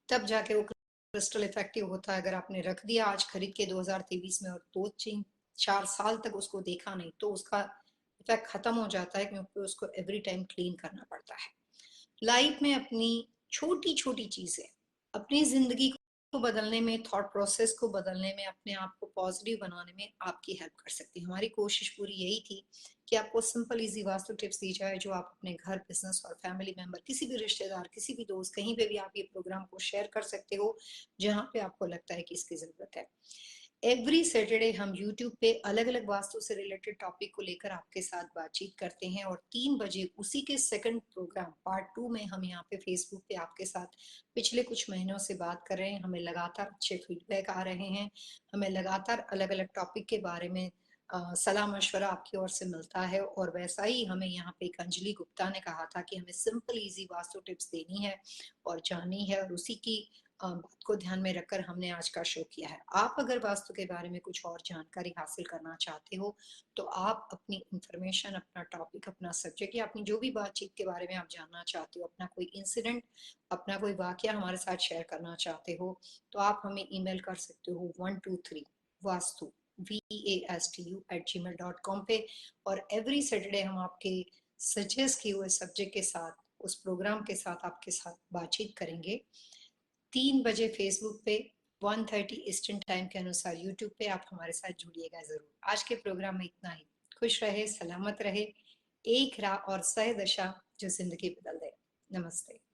तब जाके वो क्रिस्टल इफेक्टिव होता है। अगर आपने रख दिया आज खरीद के 2023 में और 2-4 साल तक उसको देखा नहीं, तो उसका इफेक्ट खत्म हो जाता है, क्योंकि उसको एवरी टाइम क्लीन करना पड़ता है। लाइफ में अपनी छोटी छोटी चीजें अपनी जिंदगी को बदलने में, थॉट प्रोसेस को बदलने में, अपने आप को पॉजिटिव बनाने में आपकी हेल्प कर सकती है। हमारी कोशिश पूरी यही थी कि आपको सिंपल इजी वास्तु टिप्स दी जाए, जो आप अपने घर, बिजनेस और फैमिली मेंबर, किसी भी रिश्तेदार, किसी भी दोस्त, कहीं पे भी आप ये प्रोग्राम को शेयर कर सकते हो जहां पे आपको लगता है कि इसकी जरूरत है। एवरी सैटरडे हम यूट्यूब पे अलग अलग वास्तु से रिलेटेड टॉपिक को लेकर आपके साथ बातचीत करते हैं, और 3 बजे उसी के सेकंड प्रोग्राम पार्ट 2 में हम यहाँ पे फेसबुक पे आपके साथ पिछले कुछ महीनों से बात कर रहे हैं। हमें लगातार अच्छे फीडबैक आ रहे हैं, हमें लगातार अलग अलग टॉपिक के बारे में सलाह मशवरा आपकी ओर से मिलता है। और वैसा ही हमें यहाँ पे एक अंजलि गुप्ता ने कहा था कि हमें सिंपल इजी वास्तु टिप्स देनी है और जाननी है, और उसी की बात को ध्यान में रखकर हमने आज का शो किया है। आप अगर वास्तु के बारे में कुछ और जानकारी हासिल करना चाहते हो, तो आप अपनी इंफॉर्मेशन, अपना टॉपिक, अपना सब्जेक्ट, या अपनी जो भी बातचीत के बारे में आप जानना चाहते हो, अपना कोई इंसिडेंट, अपना कोई वाकया हमारे साथ शेयर करना चाहते हो, तो आप हमें ईमेल कर सकते हो 123 वास्तु vastu@gmail.com पे। और एवरी सैटरडे हम आपके सजेस्ट किए हुए सब्जेक्ट के साथ, उस प्रोग्राम के साथ आपके साथ बातचीत करेंगे। 3 बजे फेसबुक पे, 1:30 ईस्टर्न टाइम के अनुसार यूट्यूब पे आप हमारे साथ जुड़िएगा जरूर। आज के प्रोग्राम में इतना ही। खुश रहे, सलामत रहे। एक राह और सह दशा जो जिंदगी बदल दे। नमस्ते।